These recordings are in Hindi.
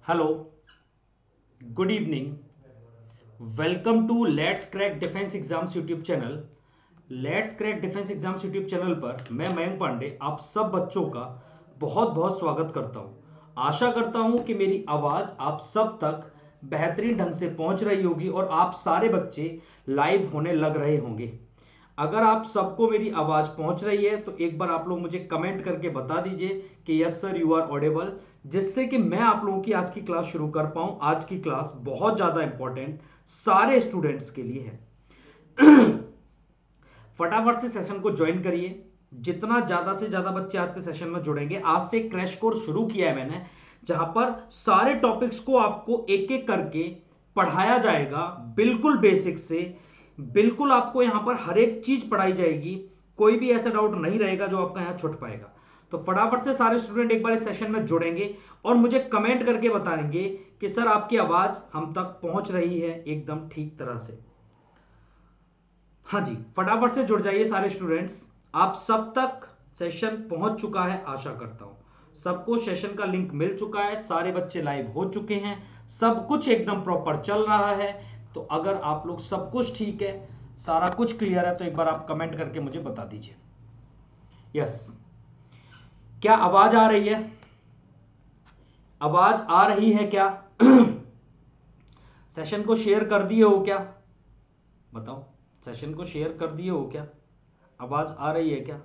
Hello, good evening. Welcome to let's crack defence exams YouTube channel. Let's crack defence exams YouTube channel पर मैं मयंक पांडे आप सब बच्चों का बहुत बहुत स्वागत करता हूं। आशा करता हूं कि मेरी आवाज़ आप सब तक बेहतरीन ढंग से पहुंच रही होगी और आप सारे बच्चे लाइव होने लग रहे होंगे। अगर आप सबको मेरी आवाज़ पहुंच रही है तो एक बार आप लोग मुझे कमेंट करके बता दीजिए कि yes sir you are audible, जिससे कि मैं आप लोगों की आज की क्लास शुरू कर पाऊं। आज की क्लास बहुत ज़्यादा इंपॉर्टेंट सारे स्टूडेंट्स के लिए है। फटाफट से सेशन को ज्वाइन करिए। जितना ज़्यादा से ज़्यादा बच्चे आज के सेशन में जुड़ेंगे, आज से क्रैश कोर्स शुरू किया है मैंने, जहां पर सारे टॉपिक्स को आपको एक एक करके पढ़ाया जाएगा, बिल्कुल बेसिक से। बिल्कुल आपको यहां पर हर एक चीज पढ़ाई जाएगी। कोई भी ऐसा डाउट नहीं रहेगा जो आपका यहां छूट पाएगा। तो फटाफट से सारे स्टूडेंट एक बार इस सेशन में जुड़ेंगे और मुझे कमेंट करके बताएंगे कि सर आपकी आवाज हम तक पहुंच रही है एकदम ठीक तरह से। हाँ जी, फटाफट से जुड़ जाइए सारे स्टूडेंट्स। आप सब तक सेशन पहुंच चुका है, आशा करता हूं सबको सेशन का लिंक मिल चुका है, सारे बच्चे लाइव हो चुके हैं, सब कुछ एकदम प्रॉपर चल रहा है। तो अगर आप लोग सब कुछ ठीक है, सारा कुछ क्लियर है, तो एक बार आप कमेंट करके मुझे बता दीजिए यस। क्या आवाज आ रही है? आवाज आ रही है क्या? सेशन को शेयर कर दिए हो क्या? बताओ, सेशन को शेयर कर दिए हो क्या? आवाज आ रही है क्या?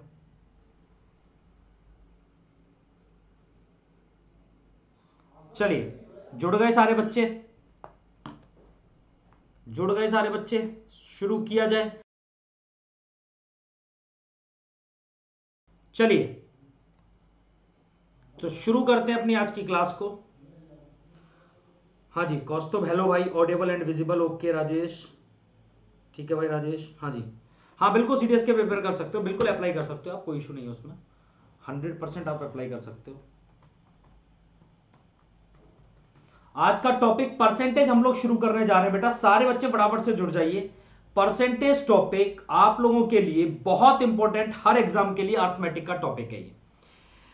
चलिए, जुड़ गए सारे बच्चे? जुड़ गए सारे बच्चे? शुरू किया जाए। चलिए, तो शुरू करते हैं अपनी आज की क्लास को। हाँ जी, कौस्तुभ हेलो भाई, Audible and visible okay Rajesh. ठीक है भाई राजेश, हाँ जी। हाँ बिल्कुल, सीडीएस के प्रिपेयर कर सकते हो, बिल्कुल अप्लाई कर सकते हो आप, कोई इशू नहीं है उसमें। 100% आप अप्लाई कर सकते हो। आज का टॉपिक परसेंटेज हम लोग शुरू करने जा रहे हैं बेटा, सारे बच्चे फटाफट से जुड़ जाइए। परसेंटेज टॉपिक आप लोगों के लिए बहुत इंपॉर्टेंट, हर एग्जाम के लिए अर्थमेटिक का टॉपिक है ये।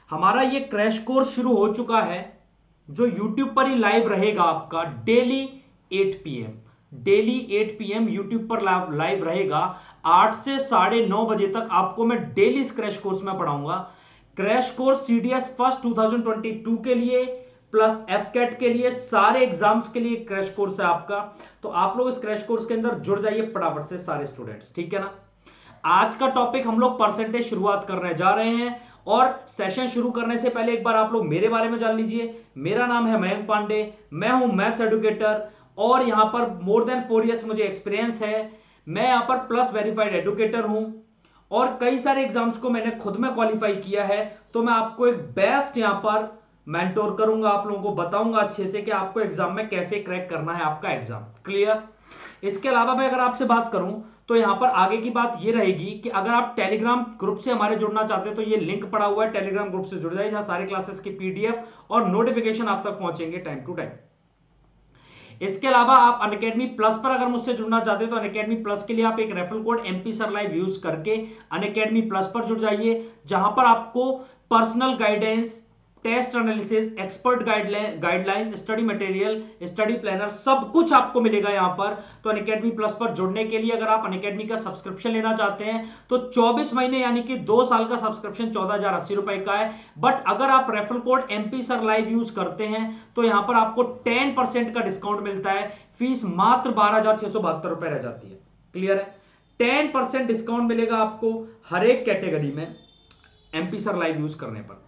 हमारा ये क्रैश कोर्स शुरू हो चुका है, जो यूट्यूब पर ही लाइव रहेगा आपका daily 8 PM। Daily 8 PM YouTube पर लाइव रहेगा। 8 से 9:30 बजे तक आपको मैं डेली इस क्रैश कोर्स में पढ़ाऊंगा। क्रैश कोर्स सीडीएस फर्स्ट 2022 के लिए प्लस एफ कैट के लिए, सारे एग्जाम्स के लिए क्रैश कोर्स है आपका। तो आप लोग इस क्रैश कोर्स के अंदर जुड़ जाइए फटाफट से सारे स्टूडेंट्स, ठीक है ना। आज का टॉपिक हम लोग परसेंटेज शुरुआत करने जा रहे हैं। और सेशन शुरू करने से पहले एक बार आप लोग मेरे बारे में जान लीजिए। मेरा नाम है मयंक पांडे, मैं हूं मैथ्स एडुकेटर और यहां पर मोर देन 4 इयर्स मुझे एक्सपीरियंस है। मैं यहां पर प्लस वेरीफाइड एडुकेटर हूं और कई सारे एग्जाम्स को मैंने खुद में क्वालिफाई किया है। तो मैं आपको एक बेस्ट यहां पर मेंटोर करूंगा, आप लोगों को बताऊंगा अच्छे से कि आपको एग्जाम में कैसे क्रैक करना है आपका एग्जाम। क्लियर? इसके अलावा मैं अगर आपसे बात करूं तो यहां पर आगे की बात ये रहेगी कि अगर आप टेलीग्राम ग्रुप से हमारे जुड़ना चाहते हैं तो ये लिंक पड़ा हुआ है, टेलीग्राम ग्रुप से जुड़ जाइए, जहां सारी क्लासेस की पीडीएफ और नोटिफिकेशन आप तक पहुंचेंगे टाइम टू टाइम। इसके अलावा आप अनअकैडमी प्लस पर अगर मुझसे जुड़ना चाहते हैं तो अनअकैडमी प्लस के लिए आप एक referral code MP sir live use करके अनअकैडमी प्लस पर जुड़ जाइए, जहां पर आपको personal guidance, test analysis, expert guidelines, study material, study planner, सब कुछ आपको मिलेगा यहां पर। तो अनअकैडमी प्लस पर जुड़ने के लिए अगर आप अनअकैडमी का सब्सक्रिप्शन लेना चाहते हैं तो 24 महीने यानी कि 2 साल का सब्सक्रिप्शन 14,080 रुपए का है। बट अगर आप referral code MP sir live use करते हैं तो यहां पर आपको 10% का डिस्काउंट मिलता है। फीस मात्र 12,672 रुपए रह जाती है। क्लियर है? 10% डिस्काउंट मिलेगा आपको हर एक कैटेगरी में एमपी सर लाइव यूज करने पर।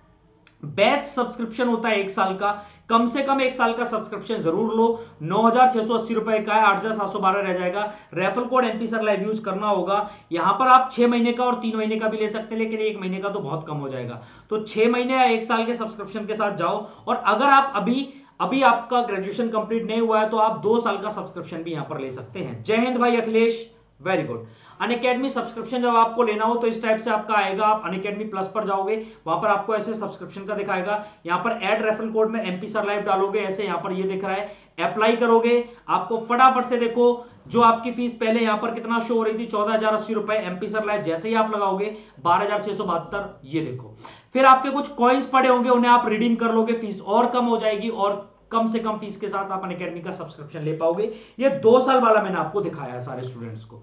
बेस्ट सब्सक्रिप्शन होता है 1 साल का, कम से कम 1 साल का सब्सक्रिप्शन जरूर लो। 9,680 रुपए का है, 8,712 रह जाएगा। Referral code MP sir live use करना होगा। यहां पर आप 6 महीने का और 3 महीने का भी ले सकते हैं, लेकिन 1 महीने का तो बहुत कम हो जाएगा। तो 6 महीने या 1 साल के सब्सक्रिप्शन के साथ जाओ। और अगर आप अभी अभी आपका ग्रेजुएशन कंप्लीट नहीं हुआ है तो आप 2 साल का सब्सक्रिप्शन भी यहां पर ले सकते हैं। जय हिंद भाई Akhilesh, very good. Unacademy subscription जब आपको लेना हो तो इस टाइप से आपका आएगा। आप अनअकैडमी प्लस पर जाओगे, वहां पर आपको ऐसे सब्सक्रिप्शन का दिखाएगा। यहां पर ऐड रेफरल कोड में एमपी सर लाइव डालोगे, ऐसे यहां पर ये दिख रहा है, अप्लाई करोगे। आपको फटाफट से देखो जो आपकी फीस पहले यहां पर कितना शो हो रही थी, 14,080 रुपए, एमपी सर लाइव जैसे ही आप लगाओगे 12,672, ये देखो। फिर आपके कुछ कॉइन्स पड़े होंगे, उन्हें आप रिडीम कर लोगे, फीस और कम हो जाएगी और कम से कम फीस के साथ आप अनअकैडमी का सब्सक्रिप्शन ले पाओगे। ये 2 साल वाला मैंने आपको दिखाया है सारे स्टूडेंट्स को।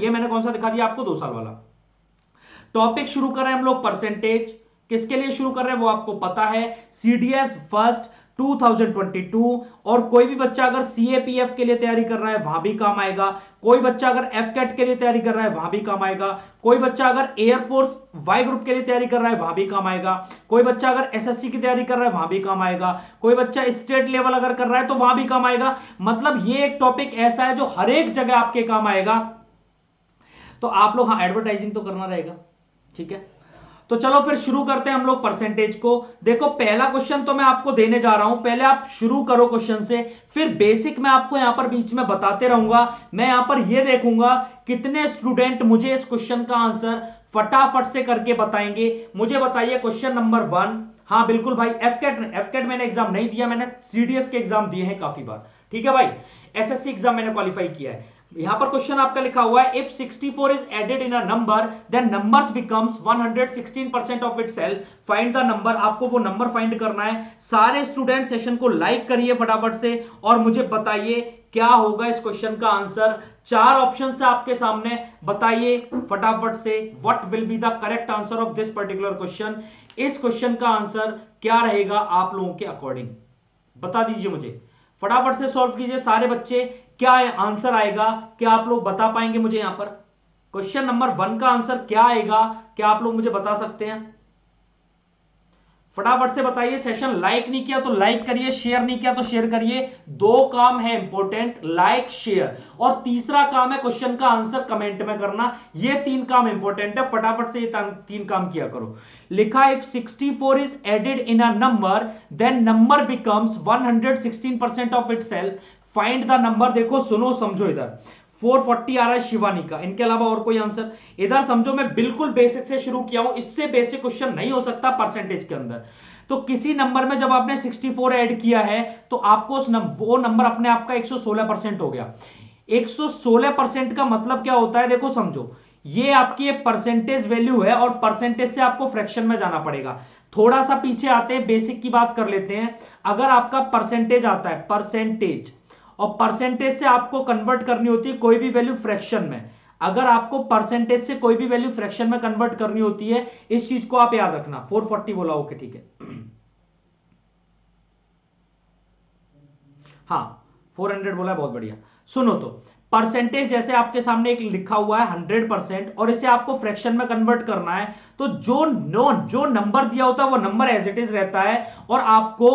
ये मैंने कौन सा दिखा दिया आपको? 2 साल वाला। टॉपिक शुरू कर रहे हैं हम लोग परसेंटेज। किसके लिए शुरू कर रहे हैं वो आपको पता है, सीडीएस फर्स्ट 2022। और कोई भी बच्चा अगर सीएपीएफ के लिए तैयारी कर रहा है वहां भी काम आएगा, कोई बच्चा अगर एफकेट के लिए तैयारी कर रहा है वहां भी काम आएगा, कोई बच्चा अगर एयरफोर्स वाई ग्रुप के लिए तैयारी कर रहा है वहां भी काम आएगा, कोई बच्चा अगर एसएससी की तैयारी कर रहा है वहां भी काम आएगा, कोई बच्चा स्टेट लेवल अगर कर रहा है तो वहां भी काम आएगा। मतलब ये एक टॉपिक ऐसा है जो हर एक जगह आपके काम आएगा। तो आप लोग, हाँ एडवर्टाइजिंग तो करना रहेगा, ठीक है। तो चलो फिर शुरू करते हैं हम लोग परसेंटेज को। देखो पहला क्वेश्चन तो मैं आपको देने जा रहा हूं, पहले आप शुरू करो क्वेश्चन से, फिर बेसिक मैं आपको यहां पर बीच में बताते रहूंगा। मैं यहां पर यह देखूंगा कितने स्टूडेंट मुझे इस क्वेश्चन का आंसर फटाफट से करके बताएंगे। मुझे बताइए क्वेश्चन नंबर 1। हाँ बिल्कुल भाई, एफकेट मैंने एग्जाम नहीं दिया, मैंने सीडीएस के एग्जाम दिए हैं काफी बार, ठीक है भाई। एसएससी एग्जाम मैंने क्वालिफाई किया है। यहां पर क्वेश्चन आपका लिखा हुआ है, if 64 is added in a number then numbers becomes 116% of itself, find the number. आपको वो नंबर फाइंड करना है। सारे स्टूडेंट सेशन को लाइक करिए फटाफट से और मुझे बताइए क्या होगा इस क्वेश्चन का आंसर। 4 ऑप्शन है आपके सामने, बताइए फटाफट से what will be the correct answer of this particular question. इस क्वेश्चन का आंसर क्या रहेगा आप लोगों के अकॉर्डिंग, बता दीजिए मुझे, फटाफट से सॉल्व कीजिए सारे बच्चे। क्या आंसर आएगा, क्या आप लोग बता पाएंगे मुझे? यहां पर क्वेश्चन नंबर 1 का आंसर क्या आएगा, क्या आप लोग मुझे बता सकते हैं? फटाफट से बताइए। सेशन लाइक नहीं किया तो लाइक करिए, शेयर नहीं किया तो शेयर करिए। 2 काम है इंपॉर्टेंट, लाइक शेयर, और तीसरा काम है क्वेश्चन का आंसर कमेंट में करना। ये 3 काम इंपॉर्टेंट है, फटाफट से ये 3 काम किया करो। लिखा if 64 is added in a number then number becomes 116% of itself, find the number. देखो सुनो समझो, इधर 440 आ रहा है शिवानी का, इनके अलावा और कोई आंसर? इधर समझो मैं बिल्कुल बेसिक से शुरू किया हूं, इससे बेसिक क्वेश्चन नहीं हो सकता परसेंटेज के अंदर। तो किसी नंबर में जब आपने 64 ऐड किया है तो आपको वो नंबर अपने आप का 116% हो गया। 116% का मतलब क्या होता है, देखो समझो, ये आपकी एक परसेंटेज वैल्यू है और परसेंटेज से आपको फ्रैक्शन में जाना पड़ेगा। थोड़ा सा पीछे आते हैं, बेसिक की बात कर लेते हैं। अगर आपका परसेंटेज आता है, परसेंटेज, और परसेंटेज से आपको कन्वर्ट करनी होती है कोई भी वैल्यू फ्रैक्शन में। अगर आपको परसेंटेज से कोई भी वैल्यू फ्रैक्शन में कन्वर्ट करनी होती है, इस चीज को आप याद रखना। 440 बोला, ओके ठीक है। हाँ 400 बोला, बहुत बढ़िया। सुनो तो परसेंटेज जैसे आपके सामने एक लिखा हुआ है 100% और इसे आपको फ्रैक्शन में कन्वर्ट करना है, तो जो नंबर दिया होता है वो नंबर एज इट इज रहता है, और आपको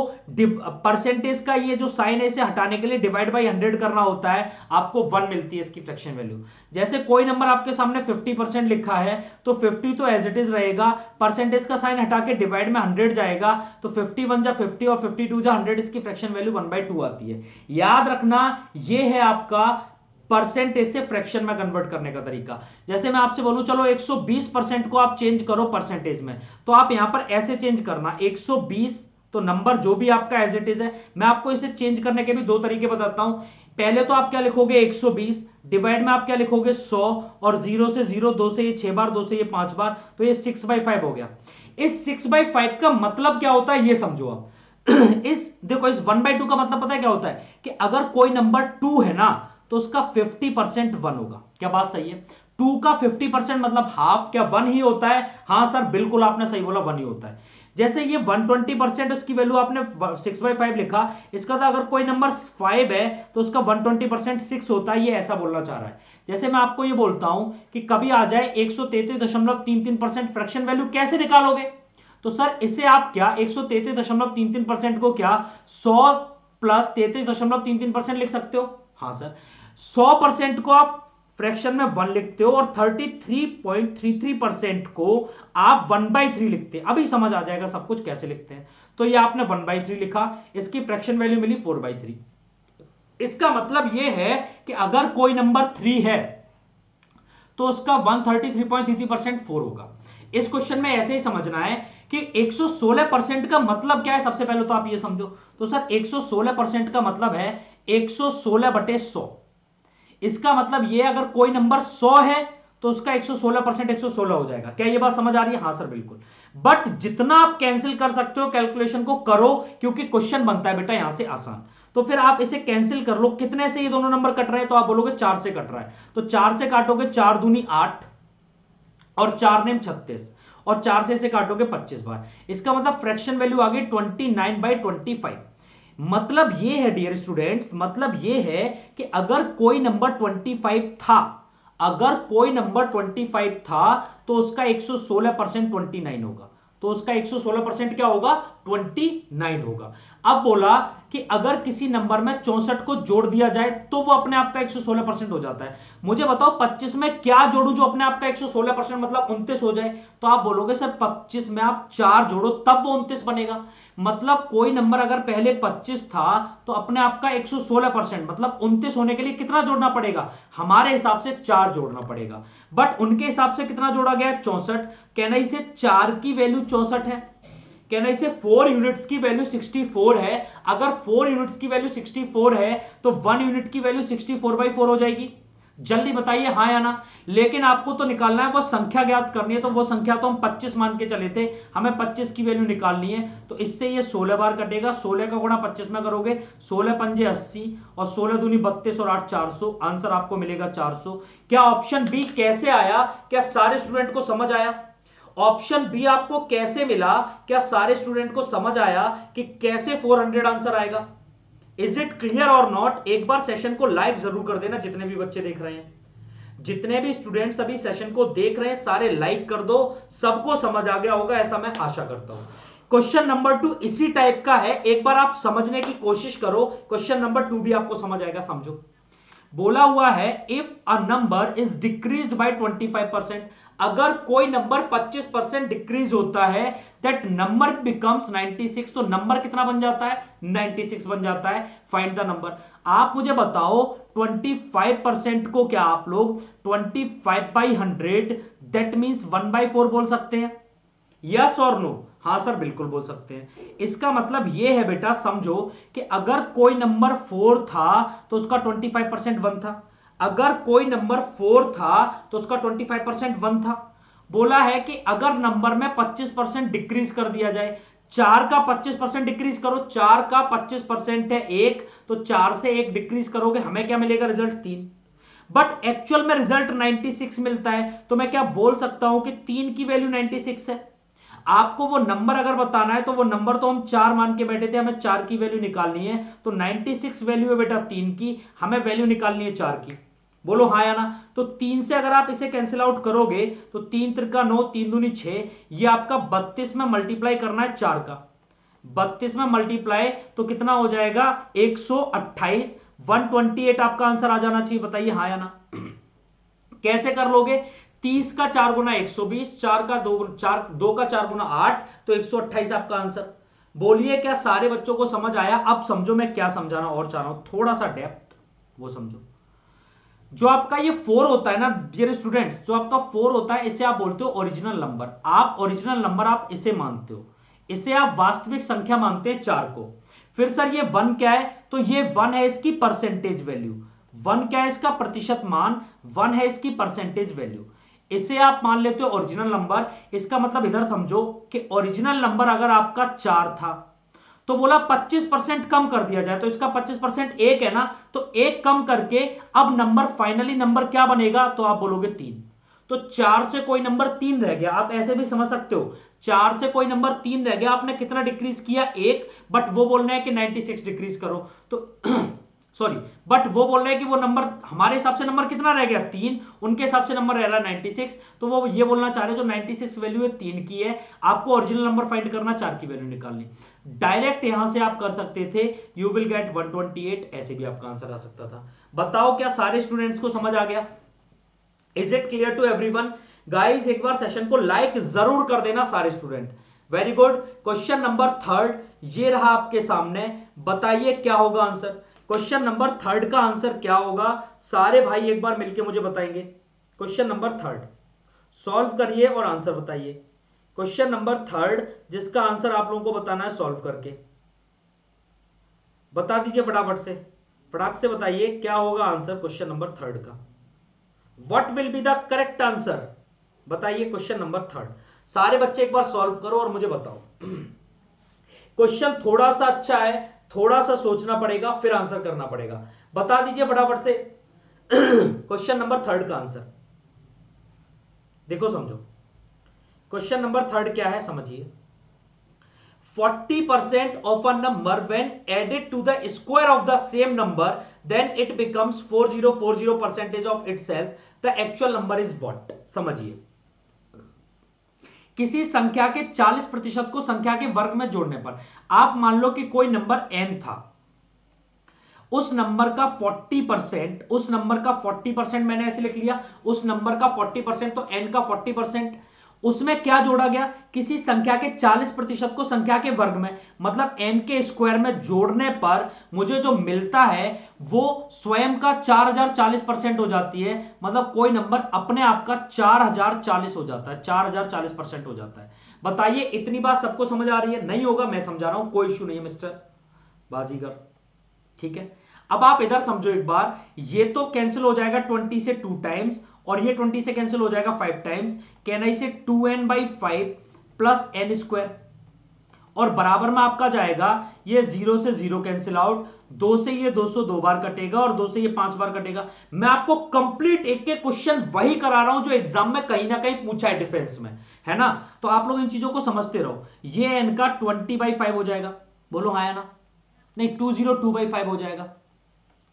परसेंटेज का ये जो साइन है इसे हटाने के लिए डिवाइड बाई 100 करना होता है, आपको 1 मिलती है इसकी फ्रैक्शन वैल्यू। जैसे कोई नंबर आपके सामने 50% लिखा है तो 50 तो एज इट इज रहेगा, परसेंटेज का साइन हटा के डिवाइड में 100 जाएगा, तो 51 जा 50 और 52 जा 100, इसकी फ्रैक्शन वैल्यू 1/2 आती है। याद रखना ये है आपका परसेंटेज से फ्रैक्शन में कन्वर्ट करने का तरीका। जैसे मैं आपसे बोलूं चलो 120% को आप चेंज करो परसेंटेज में, तो आप यहां पर ऐसे चेंज करना 120, तो नंबर जो भी आपका एज इट इज है। मैं आपको इसे चेंज करने के भी 2 तरीके बताता हूं। पहले तो आप क्या लिखोगे 120, डिवाइड में आप क्या लिखोगे 100, और 0 से 0, 2 से ये 6 बार, 2 से ये 5 बार, तो ये 6/5 हो गया। इस 6/5 का मतलब क्या होता है ये समझो आप। देखो इस 1/2 का मतलब पता है क्या होता है, कि अगर कोई नंबर 2 है ना तो उसका 50% 1 होगा। क्या बात सही है? 2 का 50% मतलब हाफ, क्या 1 ही होता है? हाँ सर बिल्कुल आपने सही बोला, 1 ही होता है। जैसे ये 120% उसकी वैल्यू आपने 6/5 लिखा, इसका था अगर कोई नंबर 5 है तो उसका 120% 6 होता है, ये ऐसा बोलना चाह रहा है। जैसे मैं आपको ये बोलता हूं कि कभी आ जाए 133.33% फ्रैक्शन वैल्यू, कैसे निकालोगे? तो सर इसे आप क्या 133.33% को क्या 100 प्लस 33.33% लिख सकते हो? हाँ सर। 100% को आप फ्रैक्शन में 1 लिखते हो और 33.33% को आप 1/3 लिखते हैं। अभी समझ आ जाएगा सब कुछ कैसे लिखते हैं। तो ये आपने 1/3 लिखा, इसकी फ्रैक्शन वैल्यू मिली 4/3। इसका मतलब यह है कि अगर कोई नंबर 3 है तो उसका 133.33% 4 होगा। इस क्वेश्चन में ऐसे ही समझना है कि 116% का मतलब क्या है। सबसे पहले तो आप ये समझो, तो सर 116% का मतलब है 116/100। इसका मतलब यह अगर कोई नंबर 100 है तो उसका 116% 116 हो जाएगा। क्या ये बात समझ आ रही है? हाँ सर बिल्कुल। बट जितना आप कैंसिल कर सकते हो कैलकुलेशन को करो, क्योंकि क्वेश्चन बनता है बेटा यहां से आसान। तो फिर आप इसे कैंसिल कर लो। कितने से ये दोनों नंबर कट रहे हैं? तो आप बोलोगे 4 से कट रहा है, तो 4 से काटोगे, 4 दूनी 8 और 4 नेम 36, और 4 से इसे काटोगे 25 बार। इसका मतलब फ्रैक्शन वैल्यू आ गई 29/25। मतलब ये है डियर स्टूडेंट्स, मतलब ये है कि अगर कोई नंबर 25 था, अगर कोई नंबर 25 था, तो उसका 116% 29 होगा। तो उसका 116% क्या होगा? 29 होगा। अब बोला कि अगर किसी नंबर में 64 को जोड़ दिया जाए तो वो अपने आप का 116% हो जाता है। मुझे बताओ 25 में क्या जोड़ू जो अपने आप का 116% मतलब 29 हो जाए? तो आप बोलोगे सर 25 में आप 4 जोड़ो तब वो 29 बनेगा। मतलब कोई नंबर अगर पहले 25 था तो अपने आप का 116% मतलब 29 होने के लिए कितना जोड़ना पड़ेगा? हमारे हिसाब से 4 जोड़ना पड़ेगा। बट उनके हिसाब से कितना जोड़ा गया? 64। कहना इसे 4 की वैल्यू 64 है, कहना इसे 4 यूनिट्स की वैल्यू 64 है। अगर 4 यूनिट्स की वैल्यू 64 है तो 1 यूनिट की वैल्यू 64/4 हो जाएगी। जल्दी बताइए हाँ या ना। लेकिन आपको तो निकालना है वो संख्या ज्ञात करनी है, तो वो संख्या तो हम 25 मान के चले थे, हमें 25 की वैल्यू निकालनी है। तो इससे ये 16 बार कटेगा, 16 का गुणा 25 में करोगे, 16 पंजे 80 और 16 दूनी 32 और 8 400, आंसर आपको मिलेगा 400। क्या ऑप्शन बी कैसे आया? क्या सारे स्टूडेंट को समझ आया? ऑप्शन बी आपको कैसे मिला? क्या सारे स्टूडेंट को समझ आया कि कैसे 400 आंसर आएगा? इज इट क्लियर और नॉट? एक बार सेशन को लाइक जरूर कर देना जितने भी बच्चे देख रहे हैं, जितने भी स्टूडेंट्स अभी सेशन को देख रहे हैं सारे लाइक कर दो। सबको समझ आ गया होगा ऐसा मैं आशा करता हूं। क्वेश्चन नंबर 2 इसी टाइप का है, एक बार आप समझने की कोशिश करो। क्वेश्चन नंबर 2 भी आपको समझ आएगा, समझो। बोला हुआ है if a number is decreased bye 25%, अगर कोई नंबर 25% डिक्रीज होता है, दैट नंबर बिकम्स 96, तो नंबर कितना बन जाता है? 96 बन जाता है। Find the number. आप मुझे बताओ 25% को क्या आप लोग 25/100 दैट मींस 1/4 बोल सकते हैं? यस और नो? हाँ सर बिल्कुल बोल सकते हैं। इसका मतलब यह है बेटा, समझो कि अगर कोई नंबर 4 था तो उसका 25% 1 था। अगर कोई नंबर 4 था तो उसका 25% 1 था। बोला है कि अगर नंबर में 25% डिक्रीज कर दिया जाए, 4 का 25% डिक्रीज करो, 4 का 25% है 1, तो 4 से 1 डिक्रीज करोगे, हमें क्या मिलेगा? रिजल्ट 3। बट एक्चुअल में रिजल्ट 96 मिलता है, तो मैं क्या बोल सकता हूं कि 3 की वैल्यू 96 है। आपको वो नंबर अगर बताना है तो वो नंबर तो हम 4 मान के बैठे थे, हमें 4 की वैल्यू निकालनी है। तो 96 वैल्यू है बेटा 3 की, हमें वैल्यू निकालनी है 4 की। बोलो हाँ या ना। तो 3 से अगर आप इसे कैंसिल आउट करोगे तो 3 त्रिका 9, 3 दूनी 6, ये आपका 32 में मल्टीप्लाई करना है 4 का। 32 में मल्टीप्लाई तो कितना हो जाएगा? 128। 128 आपका आंसर आ जाना चाहिए। बताइए हाँ या ना। कैसे कर लोगे? 30 का 4 गुना 120, 4 का 2, 4 2 का 4 गुना 8, तो 128 आपका आंसर। बोलिए क्या सारे बच्चों को समझ आया? अब समझो मैं क्या समझाना और चाह रहा हूं, थोड़ा सा डेप्थ वो समझो। जो आपका ये 4 होता है ना डियर स्टूडेंट्स, जो आपका 4 होता है इसे आप बोलते हो ओरिजिनल नंबर। आप ओरिजिनल नंबर आप इसे मानते हो, इसे आप वास्तविक संख्या मानते हैं 4 को। फिर सर ये 1 क्या है? तो ये 1 है इसकी परसेंटेज वैल्यू। 1 क्या है? इसका प्रतिशत मान। 1 है इसकी परसेंटेज वैल्यू। इसे आप मान लेते हो ओरिजिनल नंबर। इसका मतलब इधर समझो कि ओरिजिनल नंबर अगर आपका 4 था तो बोला 25% कम कर दिया जाए, तो इसका 25% 1 है ना, तो 1 कम करके अब नंबर फाइनली नंबर क्या बनेगा? तो आप बोलोगे 3। तो 4 से कोई नंबर 3 रह गया, आप ऐसे भी समझ सकते हो। 4 से कोई नंबर 3 रह गया, आपने कितना डिक्रीज किया? 1। बट वो बोल रहे हैं कि 96 डिक्रीज करो, तो सॉरी, बट वो बोल रहे हैं कि वो नंबर हमारे हिसाब से नंबर कितना रह गया? 3। उनके हिसाब से नंबर रह रहा है 96। तो वो ये बोलना चाह रहे हैं जो 96 वैल्यू है 3 की है, आपको ओरिजिनल नंबर फाइंड करना, 4 की वैल्यू निकालनी। डायरेक्ट यहां से आप कर सकते थे, यू विल गेट 128, ऐसे भी आपका आंसर आ सकता था। बताओ क्या सारे स्टूडेंट्स को समझ आ गया? Is it clear to everyone? Guys एक बार सेशन को लाइक जरूर कर देना सारे student. Very good. Question number 3 ये रहा आपके सामने, बताइए क्या होगा आंसर। क्वेश्चन नंबर 3 का आंसर क्या होगा? सारे भाई एक बार मिलके मुझे बताएंगे। क्वेश्चन नंबर 3 सॉल्व करिए और आंसर बताइए। क्वेश्चन नंबर 3 जिसका आंसर आप लोगों को बताना है सॉल्व करके, बता दीजिए फटाफट से, फटाक से बताइए क्या होगा आंसर क्वेश्चन नंबर 3 का। What will be the correct answer? बताइए क्वेश्चन नंबर थर्ड। सारे बच्चे एक बार सॉल्व करो और मुझे बताओ। क्वेश्चन थोड़ा सा अच्छा है, थोड़ा सा सोचना पड़ेगा, फिर आंसर करना पड़ेगा। बता दीजिए फटाफट से क्वेश्चन नंबर थर्ड का आंसर। देखो समझो, क्वेश्चन नंबर थर्ड क्या है समझिए। 40% of a number when added to the square of the same number, then it becomes 4040 percentage of itself. The actual number is what? समझिए, किसी संख्या के 40% को संख्या के वर्ग में जोड़ने पर, आप मान लो कि कोई नंबर n था, उस नंबर का 40%, उस नंबर का 40% मैंने ऐसे लिख लिया, उस नंबर का 40% तो n का 40%, उसमें क्या जोड़ा गया? किसी संख्या के 40% को संख्या के वर्ग में, मतलब n के स्क्वायर में जोड़ने पर मुझे जो मिलता है वो स्वयं का 4040% हो जाती है। मतलब कोई नंबर अपने आप का 4040 हो जाता है, 4040% हो जाता है। बताइए इतनी बात सबको समझ आ रही है? नहीं होगा मैं समझा रहा हूं, कोई इशू नहीं है मिस्टर बाजीगर। ठीक है, अब आप इधर समझो एक बार, ये तो कैंसिल हो जाएगा 20 से 2 टाइम्स, और ये 20 से कैंसिल हो जाएगा 5 टाइम्स। कैन आई से 2n/5 प्लस n स्क्वायर, और बराबर में आपका जाएगा ये 0 से 0 कैंसिल आउट, 2 से ये 200 दो बार कटेगा, और 2 से ये 5 बार कटेगा। मैं आपको कंप्लीट एक एक क्वेश्चन वही करा रहा हूं जो एग्जाम में कहीं ना कहीं पूछा है डिफेंस में, है ना? तो आप लोग इन चीजों को समझते रहो। ये n का 20/5 हो जाएगा, बोलो हाँ या ना? नहीं, 202/5 हो जाएगा।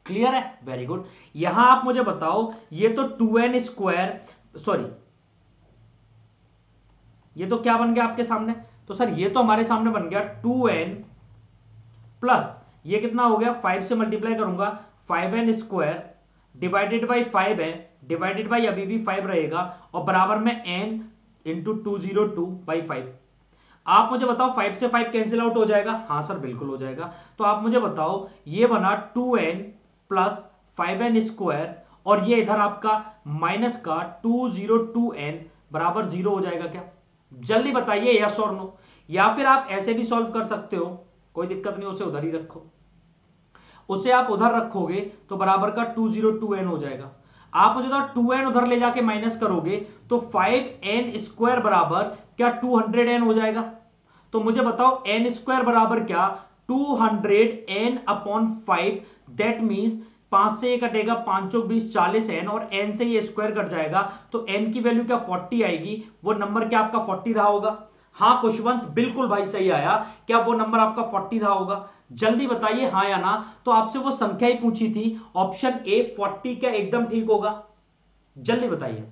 क्लियर है? Very good. यहां आप मुझे बताओ, ये तो 2n स्क्वायर, सॉरी ये तो क्या बन गया आपके सामने? तो सर ये तो हमारे सामने बन गया 2n प्लस ये कितना हो गया, 5 से मल्टीप्लाई करूंगा, 5n स्क्वायर डिवाइडेड बाई 5 है, डिवाइडेड बाई अभी भी 5 रहेगा, और बराबर में n इंटू 202/5। आप मुझे बताओ 5 से 5 कैंसिल आउट हो जाएगा? हाँ सर बिल्कुल हो जाएगा। तो आप मुझे बताओ, ये बना 2n प्लस 5n स्क्वायर, और ये इधर आपका माइनस का 202n बराबर 0 हो जाएगा क्या? जल्दी बताइए यस और नो। या फिर आप ऐसे भी सॉल्व कर सकते हो, कोई दिक्कत नहीं, उसे उधर ही रखो। उसे आप उधर रखोगे तो बराबर का 202n हो जाएगा। आप मुझे तो 2n उधर ले जाके माइनस करोगे तो 5n स्क्वायर बराबर क्या 200n हो जाएगा? तो मुझे बताओ n स्क्वायर बराबर क्या? 200n/5। दैट मीन्स 5 से ये कटेगा, 5 चौक 20, 40n, और n से ये स्क्वायर कट जाएगा, तो n की वैल्यू क्या 40 आएगी। वो नंबर क्या आपका 40 रहा होगा? हाँ खुशवंत बिल्कुल भाई सही आया। क्या वो नंबर आपका 40 रहा होगा? जल्दी बताइए हाँ या ना। तो आपसे वो संख्या ही पूछी थी, ऑप्शन ए 40 क्या एकदम ठीक होगा? जल्दी बताइए।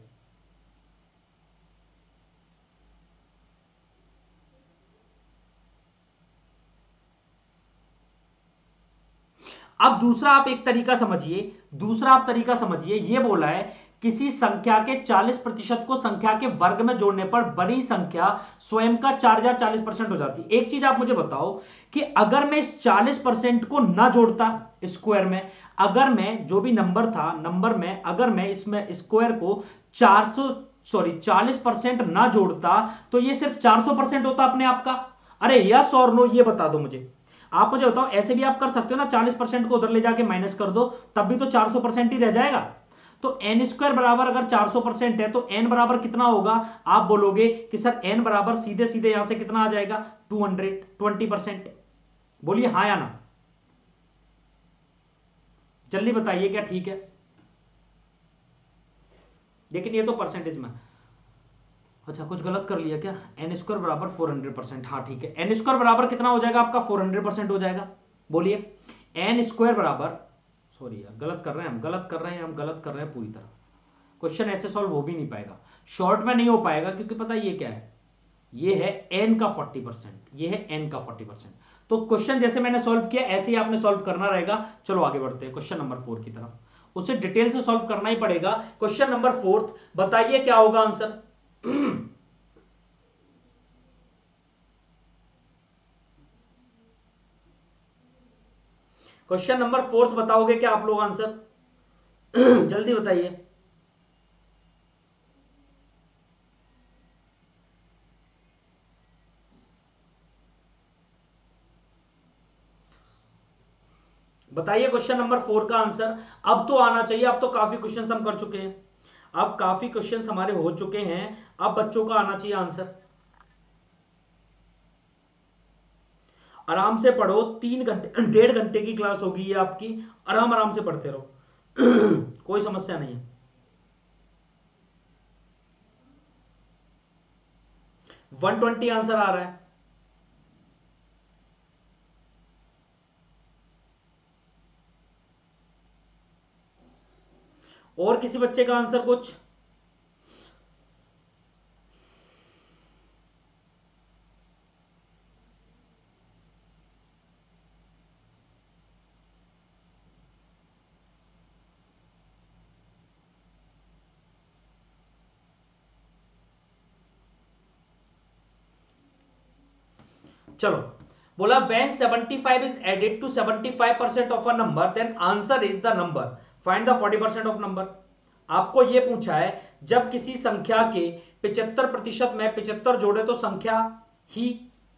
अब दूसरा आप एक तरीका समझिए, दूसरा आप तरीका समझिए, ये बोला है किसी संख्या के 40% को संख्या के वर्ग में जोड़ने पर बड़ी संख्या स्वयं का 4040% हो जाती है। एक चीज आप मुझे बताओ कि अगर मैं इस 40% को ना जोड़ता स्क्वायर में, अगर मैं जो भी नंबर था नंबर में, अगर मैं इसमें स्क्वायर को 400 सॉरी 40% ना जोड़ता, तो ये सिर्फ 400% होता अपने आप का। अरे यस और नो ये बता दो मुझे। आप मुझे बताओ, ऐसे भी आप कर सकते हो ना, 40% को उधर ले जाके माइनस कर दो, तब भी तो 400% ही रह जाएगा। तो एन स्क्वायर बराबर अगर 400% है तो एन बराबर कितना होगा? आप बोलोगे कि सर एन बराबर सीधे सीधे यहां से कितना आ जाएगा? 220%। बोलिए हाँ या ना, जल्दी बताइए क्या ठीक है? लेकिन ये तो परसेंटेज में, अच्छा कुछ गलत कर लिया क्या? एन स्क्वायर बराबर 400%, हाँ ठीक है। एन स्क्वायर बराबर कितना हो जाएगा आपका? 400% हो जाएगा। बोलिए एन स्क्वायर बराबर, सॉरी यार गलत कर रहे हैं हम, गलत कर रहे हैं हम, गलत कर रहे हैं पूरी तरह। क्वेश्चन ऐसे सॉल्व हो भी नहीं पाएगा, शॉर्ट में नहीं हो पाएगा, क्योंकि पता है ये क्या है? ये है एन का 40%, ये है एन का 40%। तो क्वेश्चन जैसे मैंने सॉल्व किया ऐसे ही आपने सॉल्व करना रहेगा। चलो आगे बढ़ते हैं क्वेश्चन नंबर 4 की तरफ। उसे डिटेल से सॉल्व करना ही पड़ेगा। क्वेश्चन नंबर 4, बताइए क्या होगा आंसर? क्वेश्चन नंबर 4 बताओगे क्या आप लोग आंसर? जल्दी बताइए। बताइए क्वेश्चन नंबर 4 का आंसर। अब तो आना चाहिए, अब तो काफी क्वेश्चन हम कर चुके हैं। अब काफी क्वेश्चंस हमारे हो चुके हैं, अब बच्चों का आना चाहिए आंसर। आराम से पढ़ो, 3 घंटे 1.5 घंटे की क्लास होगी ये आपकी, आराम आराम से पढ़ते रहो। कोई समस्या नहीं है। 120 आंसर आ रहा है। और किसी बच्चे का आंसर कुछ? चलो, बोला when 75 is added to 75% of a number then answer is the number, find the 40% of number। आपको यह पूछा है जब किसी संख्या के 75% में 75 जोड़े तो संख्या ही,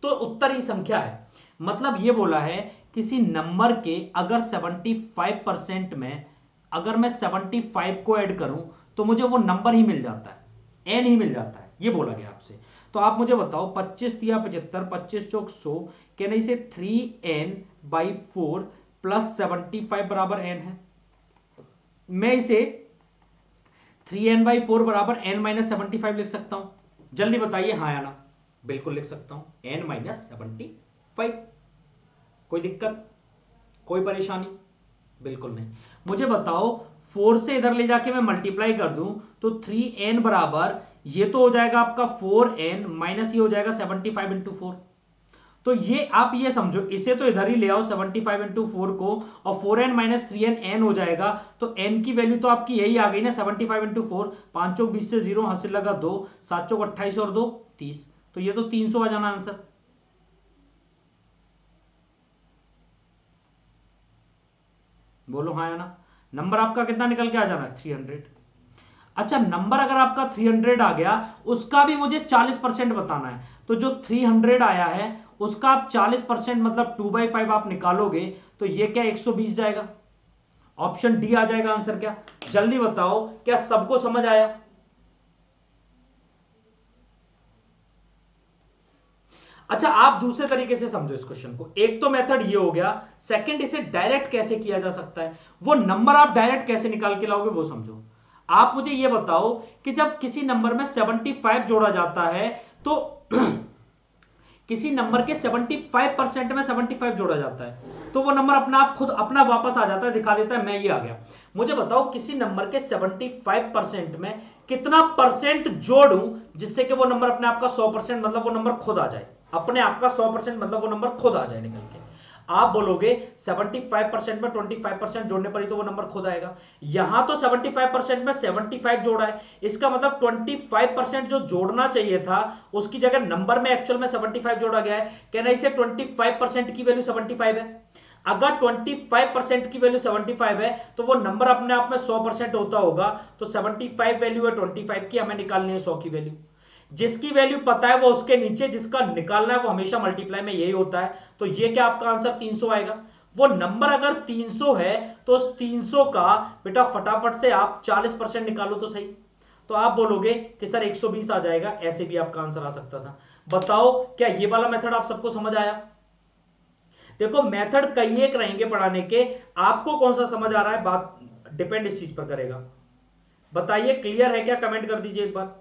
तो उत्तर ही संख्या है। मतलब यह बोला है किसी नंबर के अगर 75% में अगर मैं 75 को ऐड करूं तो मुझे वो नंबर ही मिल जाता है, एन ही मिल जाता है, ये बोला गया आपसे। तो आप मुझे बताओ 25 या 75, 25 चौक 100, कहना इसे 3n/4 प्लस 75 बराबर n है। मैं इसे 3n/4 बराबर n-75 लिख सकता हूं। जल्दी बताइए हाँ या ना। बिल्कुल लिख सकता हूं n-75। कोई दिक्कत, कोई परेशानी? बिल्कुल नहीं। मुझे बताओ 4 से इधर ले जाके मैं मल्टीप्लाई कर दूं तो 3n बराबर ये तो हो जाएगा आपका 4n माइनस ये हो जाएगा 75 इंटू 4। तो ये आप ये समझो, इसे तो इधर ही ले आओ 75 इंटू 4 को, और 4n माइनस 3n n हो जाएगा। तो n की वैल्यू तो आपकी यही आ गई ना 75 इंटू 4। 5 चौक 20 से 0 हासिल लगा 2, 7 चौक 28 और 2 30, तो ये तो 300 आ जाना आंसर। बोलो हाँ या ना। नंबर आपका कितना निकल के आ जाना है? 300। अच्छा, नंबर अगर आपका 300 आ गया उसका भी मुझे 40% बताना है। तो जो 300 आया है उसका आप 40% मतलब 2/5 आप निकालोगे तो ये क्या 120 जाएगा। ऑप्शन डी आ जाएगा आंसर। क्या जल्दी बताओ, क्या सबको समझ आया? अच्छा, आप दूसरे तरीके से समझो इस क्वेश्चन को। एक तो मेथड ये हो गया, सेकंड इसे डायरेक्ट कैसे किया जा सकता है, वो नंबर आप डायरेक्ट कैसे निकाल के लाओगे वो समझो। आप मुझे ये बताओ कि जब किसी नंबर में 75 जोड़ा जाता है तो किसी नंबर के 75% में 75 जोड़ा जाता है तो वो नंबर अपना आप खुद अपना वापस आ जाता है, दिखा देता है मैं ये आ गया। मुझे बताओ किसी नंबर के 75% में कितना परसेंट जोड़ूं जिससे कि वो नंबर अपने आप का 100% मतलब वो नंबर खुद आ जाए, अपने आप का 100% मतलब वो नंबर खुद आ जाए निकल के। आप बोलोगे 75% में 25% जोड़ने पर ही तो वो नंबर खुद आएगा। यहां तो 75% में 75 जोड़ा है, इसका मतलब 25% जो जोड़ना चाहिए था उसकी जगह नंबर में एक्चुअल में 75 जोड़ा गया है। कहना इसे 25% की वैल्यू 75 है। अगर 25% की वैल्यू 75 है तो वो नंबर अपने आप में 100% होता होगा। तो 75 वैल्यू है 25 की, हमें निकालनी है 100 की वैल्यू। जिसकी वैल्यू पता है वो उसके नीचे जिसका निकालना है वो हमेशा मल्टीप्लाई में यही होता है। तो ये क्या आपका आंसर 300 आएगा। वो नंबर अगर 300 है तो उस 300 का बेटा फटाफट से आप 40% निकालो तो सही। तो आप बोलोगे कि सर 120 आ जाएगा, ऐसे भी आपका आंसर आ सकता था। बताओ क्या ये वाला मेथड आप सबको समझ आया? देखो मेथड कई एक रहेंगे पढ़ाने के, आपको कौन सा समझ आ रहा है बात डिपेंड इस चीज पर करेगा। बताइए क्लियर है क्या? कमेंट कर दीजिए एक बार।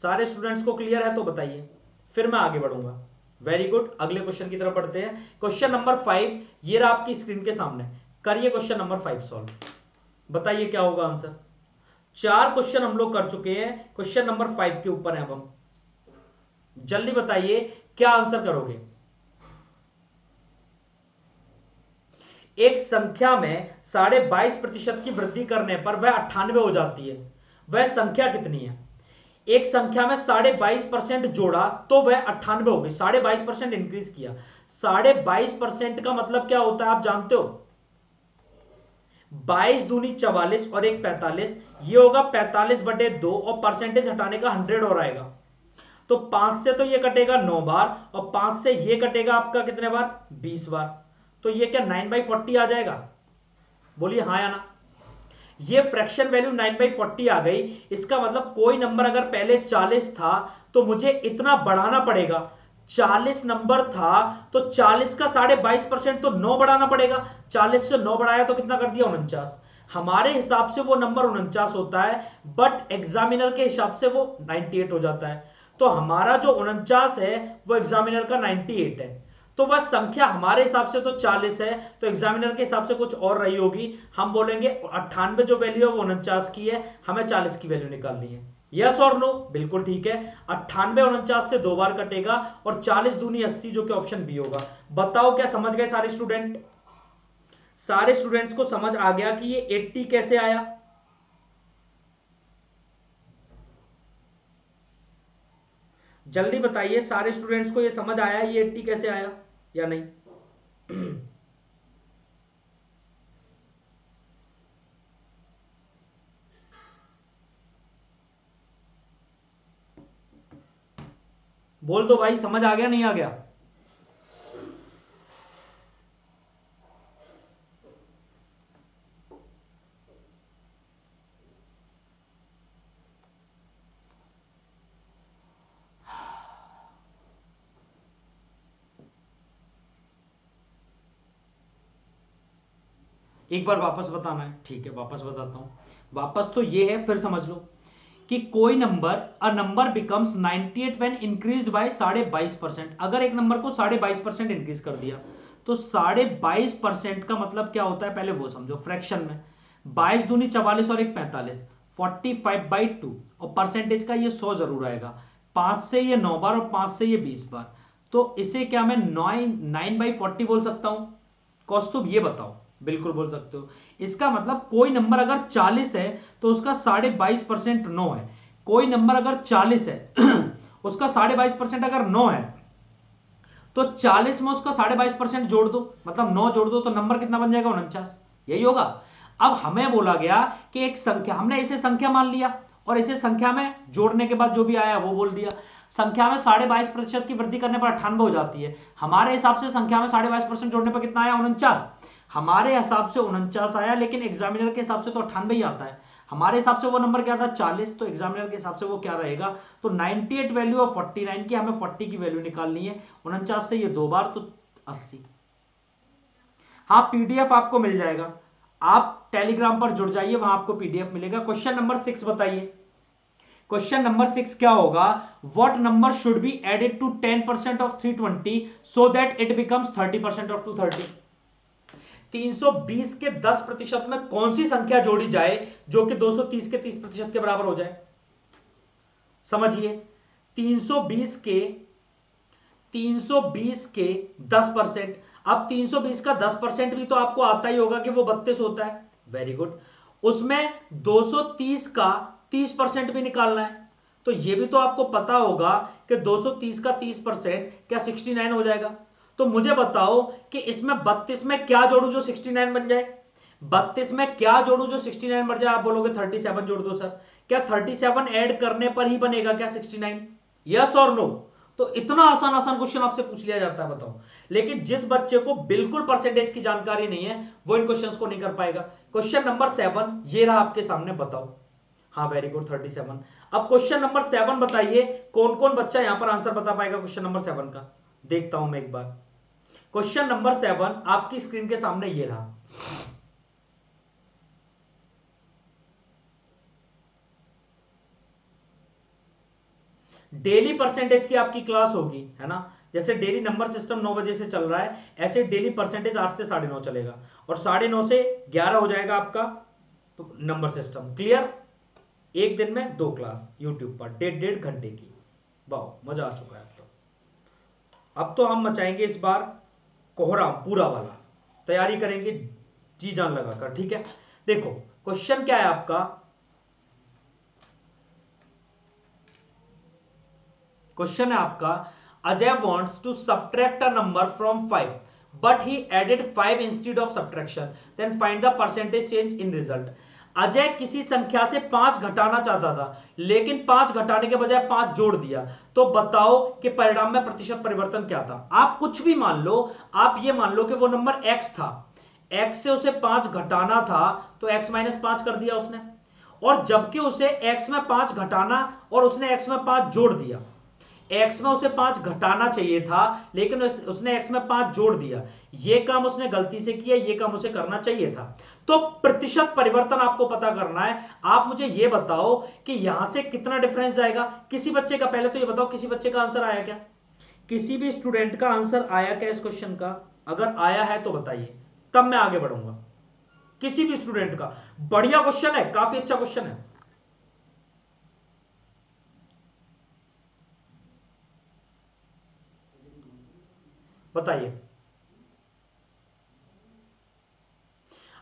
सारे स्टूडेंट्स को क्लियर है तो बताइए, फिर मैं आगे बढ़ूंगा। वेरी गुड, अगले क्वेश्चन की तरफ बढ़ते हैं। क्वेश्चन नंबर 5 ये रहा आपकी स्क्रीन के सामने। करिए क्वेश्चन नंबर 5 सॉल्व। बताइए क्या होगा आंसर। 4 क्वेश्चन हम लोग कर चुके हैं, क्वेश्चन नंबर 5 के ऊपर है अब हम। जल्दी बताइए क्या आंसर करोगे। एक संख्या में 22.5% की वृद्धि करने पर वह 98 हो जाती है, वह संख्या कितनी है? एक संख्या में 22.5% जोड़ा तो वह 98 हो गई, 22.5% इंक्रीज किया। 22.5% का मतलब क्या होता है आप जानते हो? 22 दूनी 44 और एक 45, ये होगा 45/2 और परसेंटेज हटाने का 100 और आएगा। तो 5 से तो ये कटेगा 9 बार और 5 से ये कटेगा आपका कितने बार? 20 बार। तो ये क्या 9/40 आ जाएगा? बोलिए हाँ या ना। ये फ्रैक्शन वैल्यू 9/40 आ गई। इसका मतलब कोई नंबर अगर पहले 40 था तो मुझे इतना बढ़ाना पड़ेगा। 40 नंबर था तो 40 का 22.5% तो 9 बढ़ाना पड़ेगा। 40 से 9 बढ़ाया तो कितना कर दिया? 49। हमारे हिसाब से वो नंबर 49 होता है, बट एग्जामिनर के हिसाब से वो 98 हो जाता है। तो हमारा जो 49 है वो एग्जामिनर का 98 है। तो वह संख्या हमारे हिसाब से तो 40 है, तो एग्जामिनर के हिसाब से कुछ और रही होगी। हम बोलेंगे 98 जो वैल्यू है वो 49 की है, हमें 40 की वैल्यू निकालनी है। यस और नो? बिल्कुल ठीक है। 98 49 से 2 बार कटेगा और 40 दूनी 80 जो कि ऑप्शन बी होगा। बताओ क्या समझ गए सारे स्टूडेंट? सारे स्टूडेंट्स को समझ आ गया कि ये 80 कैसे आया? जल्दी बताइए, सारे स्टूडेंट्स को ये समझ आया ये 80 कैसे आया या नहीं? बोल दो भाई, समझ आ गया नहीं आ गया? एक बार वापस बताना है, ठीक है वापस बताता हूं। वापस तो ये है, फिर समझ लो कि कोई number, a number becomes 98 when increased by 22.5%। अगर एक नंबर को 22.5% इंक्रीज कर दिया तो 22.5% का मतलब क्या होता है पहले वो समझो। फ्रैक्शन में 22 दूनी 44 और एक 45, 45/2। और परसेंटेज का ये 100 जरूर आएगा। 5 से ये 9 बार और 5 से ये 20 बार, तो इसे क्या मैं 9/40 बोल सकता हूं? कौस्तुभ ये बताओ। बिल्कुल बोल सकते हो। इसका मतलब कोई नंबर अगर 40 है तो उसका 22.5% 9 है। कोई नंबर अगर 40 है उसका 22.5% अगर 9 है तो 40 में उसका 22.5% जोड़ दो, मतलब 9 जोड़ दो, तो नंबर कितना बन जाएगा? 49। यही होगा। अब हमें बोला गया कि एक संख्या, हमने इसे संख्या मान लिया और इसे संख्या में जोड़ने के बाद जो भी आया वो बोल दिया। संख्या में 22.5% की वृद्धि करने पर 98 हो जाती है। हमारे हिसाब से संख्या में 22.5% जोड़ने पर कितना आया? 49। हमारे हिसाब से 49 आया, लेकिन एग्जामिनर के हिसाब से तो 98 ही आता है। हमारे हिसाब से वो नंबर क्या था? 40। तो एग्जामिनर के हिसाब से वो क्या रहेगा? तो 98 वैल्यू ऑफ 49 की, हमें 40 की वैल्यू निकालनी है। 49 से ये 2 बार तो 80। हाँ, पीडीएफ आपको मिल जाएगा। आप टेलीग्राम पर जुड़ जाइए, वहां आपको पीडीएफ मिलेगा। क्वेश्चन नंबर 6 बताइए। क्वेश्चन नंबर 6 क्या होगा? What number should be added to 10% of 320 so that it becomes 30% of 230? 320 के 10% में कौन सी संख्या जोड़ी जाए जो कि 230 के 30% के बराबर हो जाए? समझिए, 320 के 320 के 10%। अब 320 का 10% भी तो आपको आता ही होगा कि वो 32 होता है। Very good. उसमें 230 का 30% भी निकालना है, तो ये भी तो आपको पता होगा कि 230 का 30% क्या 69 हो जाएगा? तो मुझे बताओ कि इसमें 32 में क्या जोड़ू जो 69 बन जाए? 32 में क्या जोड़ू जो 69 बन जाए? आप बोलोगे 37 जोड़ दो सर। क्या 37 ऐड करने पर ही बनेगा क्या 69? यस और नो? तो इतना आसान आसान क्वेश्चन आपसे पूछ लिया जाता है, बताओ। लेकिन जिस बच्चे को बिल्कुल परसेंटेज की जानकारी नहीं है वो इन क्वेश्चंस को नहीं कर पाएगा। क्वेश्चन नंबर 7 ये रहा आपके सामने, बताओ। हाँ वेरी गुड, 37। अब क्वेश्चन नंबर 7 बताइए, कौन कौन बच्चा यहां पर आंसर बता पाएगा क्वेश्चन नंबर 7 का? देखता हूं मैं एक बार। क्वेश्चन नंबर 7 आपकी स्क्रीन के सामने ये रहा। डेली परसेंटेज की आपकी क्लास होगी, है ना? जैसे डेली नंबर सिस्टम 9 बजे से चल रहा है, ऐसे डेली परसेंटेज 8 से 9:30 चलेगा और 9:30 से 11 हो जाएगा आपका नंबर सिस्टम। क्लियर? एक दिन में 2 क्लास यूट्यूब पर 1.5 घंटे की। वाह, मजा आ चुका है। अब तो हम मचाएंगे इस बार कोहराम पूरा वाला। तैयारी करेंगे जी जान लगाकर, ठीक है? देखो क्वेश्चन क्या है आपका। क्वेश्चन है आपका, Ajay wants to subtract a number from 5 but he added 5 instead of subtraction, then find the percentage change in result. Ajay किसी संख्या से 5 घटाना चाहता था, लेकिन 5 घटाने के बजाय 5 जोड़ दिया। तो बताओ कि परिणाम में प्रतिशत परिवर्तन क्या था? आप कुछ भी मान लो, आप ये मान लो कि वो नंबर x था। x से उसे 5 घटाना था तो x माइनस 5 कर दिया उसने, और जबकि उसे x में 5 घटाना और उसने x में 5 जोड़ दिया। x में उसे 5 घटाना चाहिए था लेकिन उसने x में 5 जोड़ दिया। ये काम उसने गलती से किया, ये काम उसे करना चाहिए था। तो प्रतिशत परिवर्तन आपको पता करना है। आप मुझे ये बताओ कि यहां से कितना डिफरेंस आएगा किसी बच्चे का, पहले तो ये बताओ किसी बच्चे का आंसर आया क्या, किसी भी स्टूडेंट का आंसर आया क्या इस क्वेश्चन का? अगर आया है तो बताइए, तब मैं आगे बढ़ूंगा। किसी भी स्टूडेंट का, बढ़िया क्वेश्चन है, काफी अच्छा क्वेश्चन है। बताइए।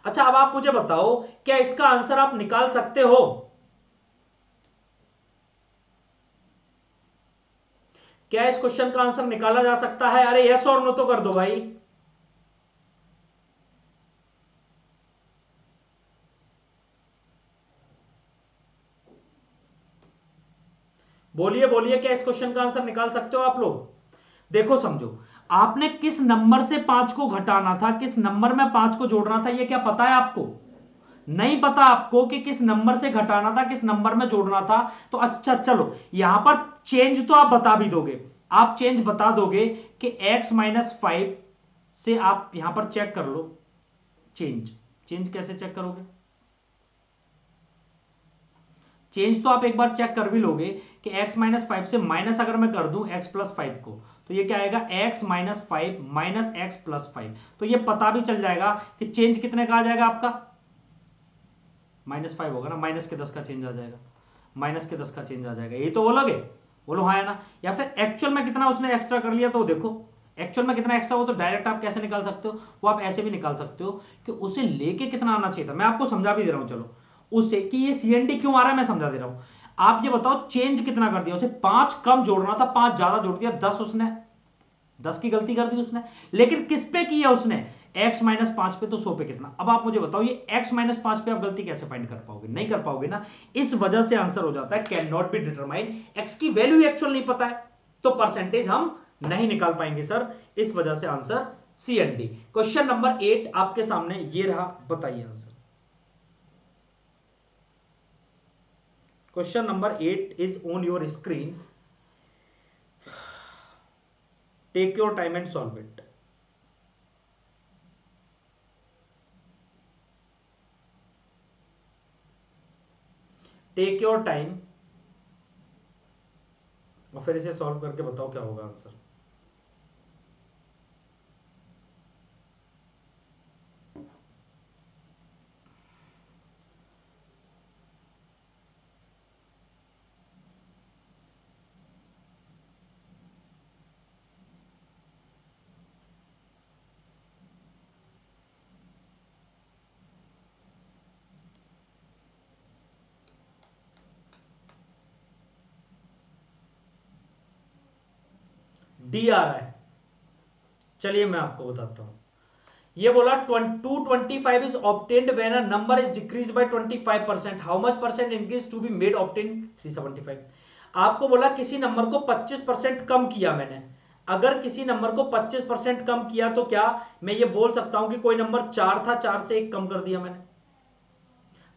अच्छा, अब आप मुझे बताओ क्या इसका आंसर आप निकाल सकते हो? क्या इस क्वेश्चन का आंसर निकाला जा सकता है? अरे यस और नो तो कर दो भाई। बोलिए बोलिए, क्या इस क्वेश्चन का आंसर निकाल सकते हो आप लोग? देखो समझो, आपने किस नंबर से 5 को घटाना था, किस नंबर में 5 को जोड़ना था, ये क्या पता है आपको? नहीं पता आपको कि किस नंबर से घटाना था, किस नंबर में जोड़ना था। तो अच्छा चलो, यहां पर चेंज तो आप बता भी दोगे, आप चेंज बता दोगे कि x-5 से आप यहां पर चेक कर लो चेंज। चेंज कैसे चेक करोगे? चेंज तो आप एक बार चेक कर भी लोगे कि x-5 से माइनस अगर मैं कर दूं x+5 को, तो ये क्या आएगा, x-5 माइनस x+5। तो ये पता भी चल जाएगा कि चेंज कितने का आ जाएगा आपका, -5 होगा ना, -10 का चेंज आ जाएगा, -10 का चेंज आ जाएगा। यही तो बोलोगे? बोलो हाँ या ना। या फिर एक्चुअल में कितना उसने एक्स्ट्रा कर लिया तो देखो, एक्चुअल में कितना एक्स्ट्रा हो तो डायरेक्ट आप कैसे निकाल सकते हो, वो आप ऐसे भी निकाल सकते हो कि उसे लेके कितना आना चाहिए था। मैं आपको समझा भी दे रहा हूं, चलो उससे कि ये सीएनडी क्यों आ रहा है मैं समझा दे रहा हूं। आप ये बताओ चेंज कितना कर दिया, उसे 5 कम जोड़ना था, 5 ज्यादा जोड़ दिया, 10 उसने, 10 की गलती कर दी उसने। लेकिन किस पे की है उसने, x-5 पे, तो 100 पे कितना। अब आप मुझे बताओ ये x-5 पे आप गलती कैसे फाइंड कर पाओगे? नहीं कर पाओगे ना। इस वजह से आंसर हो जाता है can not be determine, x की वैल्यू एक्चुअल नहीं पता है तो परसेंटेज हम नहीं निकाल पाएंगे सर। इस वजह से answer C and D. Question number 8 आपके सामने ये रहा, बताइए answer. Question number 8 is on your screen, take your time and solve it. Take your time और फिर इसे सॉल्व करके बताओ क्या होगा आंसर। डी आ रहा है, चलिए मैं आपको बताता हूं। ये बोला 225 is obtained when a number is decrease by 25%, how much percent increase to be made obtain 375। आपको बोला किसी नंबर को 25% कम किया मैंने। अगर किसी नंबर को 25% कम किया तो क्या मैं ये बोल सकता हूं कि कोई नंबर 4 था, 4 से 1 कम कर दिया मैंने।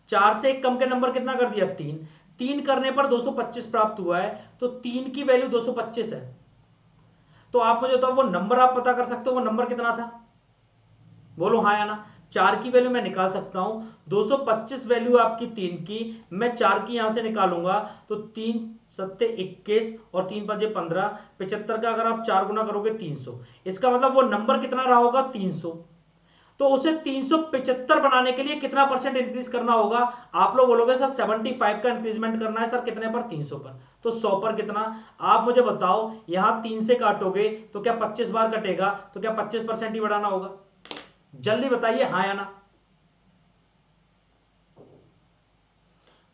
4 से 1 कम के नंबर कितना कर दिया, 3। 3 करने पर 225 प्राप्त हुआ है, तो 3 की वैल्यू 225 है। तो आप मुझे बताओ वो नंबर आप पता कर सकते हो, वो नंबर कितना था? बोलो हाँ या ना। 4 की वैल्यू मैं निकाल सकता हूं, 225 वैल्यू आपकी 3 की, मैं 4 की यहां से निकालूंगा तो 3 सत्ते 21 और 3 पंजे 15, 75 का अगर आप 4 गुना करोगे 300। इसका मतलब वो नंबर कितना रहा होगा, 300। तो उसे 375 बनाने के लिए कितना परसेंट इंक्रीज करना होगा? आप लोग बोलोगे सर 75 का इंक्रीजमेंट करना है सर, कितने पर, 300 पर। तो 100 पर कितना? आप मुझे बताओ, यहां 3 से काटोगे तो क्या 25 बार कटेगा, तो क्या 25% ही बढ़ाना होगा? जल्दी बताइए हाँ या ना।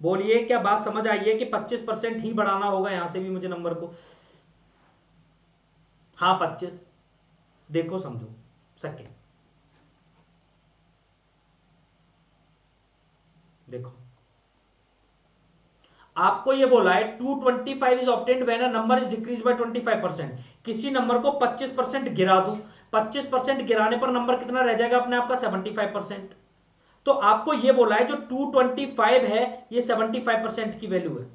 बोलिए, क्या बात समझ आई है कि 25% ही बढ़ाना होगा यहां से भी मुझे नंबर को? हाँ 25। देखो समझो, सेकेंड देखो, आपको ये बोला है 225 is obtained when a number is decrease by 25%। किसी नंबर को 25% गिरा दूं, 25% गिराने पर नंबर कितना रह जाएगा अपने आपका 75%। तो आपको ये बोला है जो 225 है ये 75% की वैल्यू है,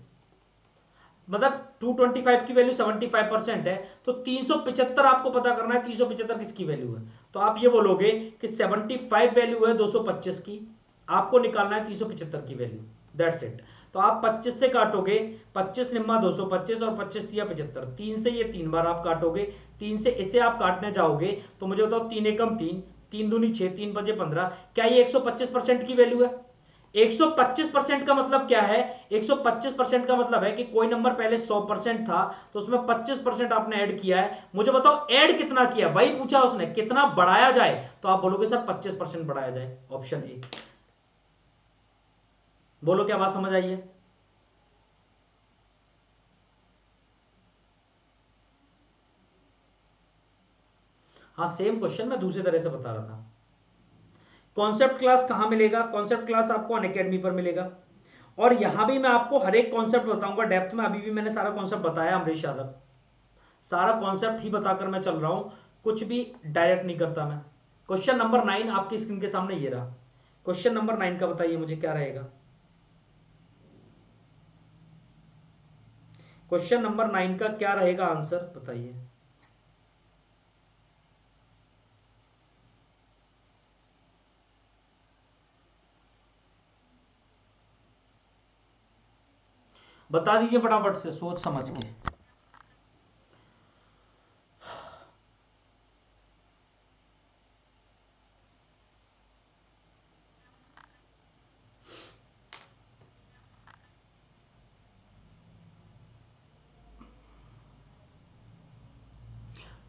मतलब 225 की वैल्यू 75% है, तो 375 आपको पता करना है 375 किसकी वैल्यू है। तो आप ये बोलोगे कि 75 वैल्यू है 225 की, आपको निकालना है 375 की वैल्यू, दैट्स इट। तो आप 25 से काटोगे, 25 निम्मा 225 और 25 दिया 75, 3 से ये 3 बार आप काटोगे, 3 से इसे आप काटने जाओगे तो मुझे बताओ 3 एकम 3, 3 दूनी 6, 3 बजे 15, क्या ये 125% की वैल्यू है? 125% का मतलब क्या है? 125% का मतलब है कि कोई नंबर पहले 100% था तो उसमें 25% आपने ऐड किया है। मुझे बताओ ऐड कितना किया, वही पूछा उसने, कितना बढ़ाया जाए? तो आप बोलोगे सर 25% बढ़ाया जाए, ऑप्शन ए। बोलो क्या बात समझ आई है? हाँ सेम क्वेश्चन मैं दूसरी तरह से बता रहा था। कॉन्सेप्ट क्लास कहां मिलेगा? कॉन्सेप्ट क्लास आपको अनअकैडमी पर मिलेगा, और यहां भी मैं आपको हर एक कॉन्सेप्ट बताऊंगा डेप्थ में। अभी भी मैंने सारा कॉन्सेप्ट बताया अमरीश यादव, सारा कॉन्सेप्ट ही बताकर मैं चल रहा हूं, कुछ भी डायरेक्ट नहीं करता मैं। क्वेश्चन नंबर 9 आपकी स्क्रीन के सामने ये रहा। क्वेश्चन नंबर 9 का बताइए मुझे क्या रहेगा? क्वेश्चन नंबर 9 का क्या रहेगा आंसर बताइए। बता दीजिए फटाफट से सोच समझ के।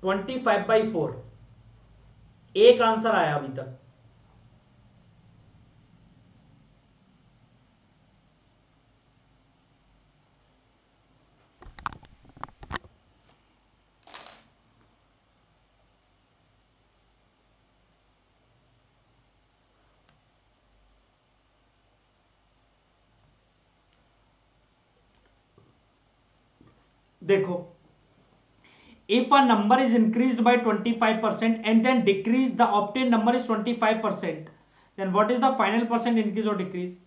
25/4 एक आंसर आया अभी तक। देखो, if a number is increased by 25% and then decreased, the obtained number is 25%, then what is the final percent increase or decrease?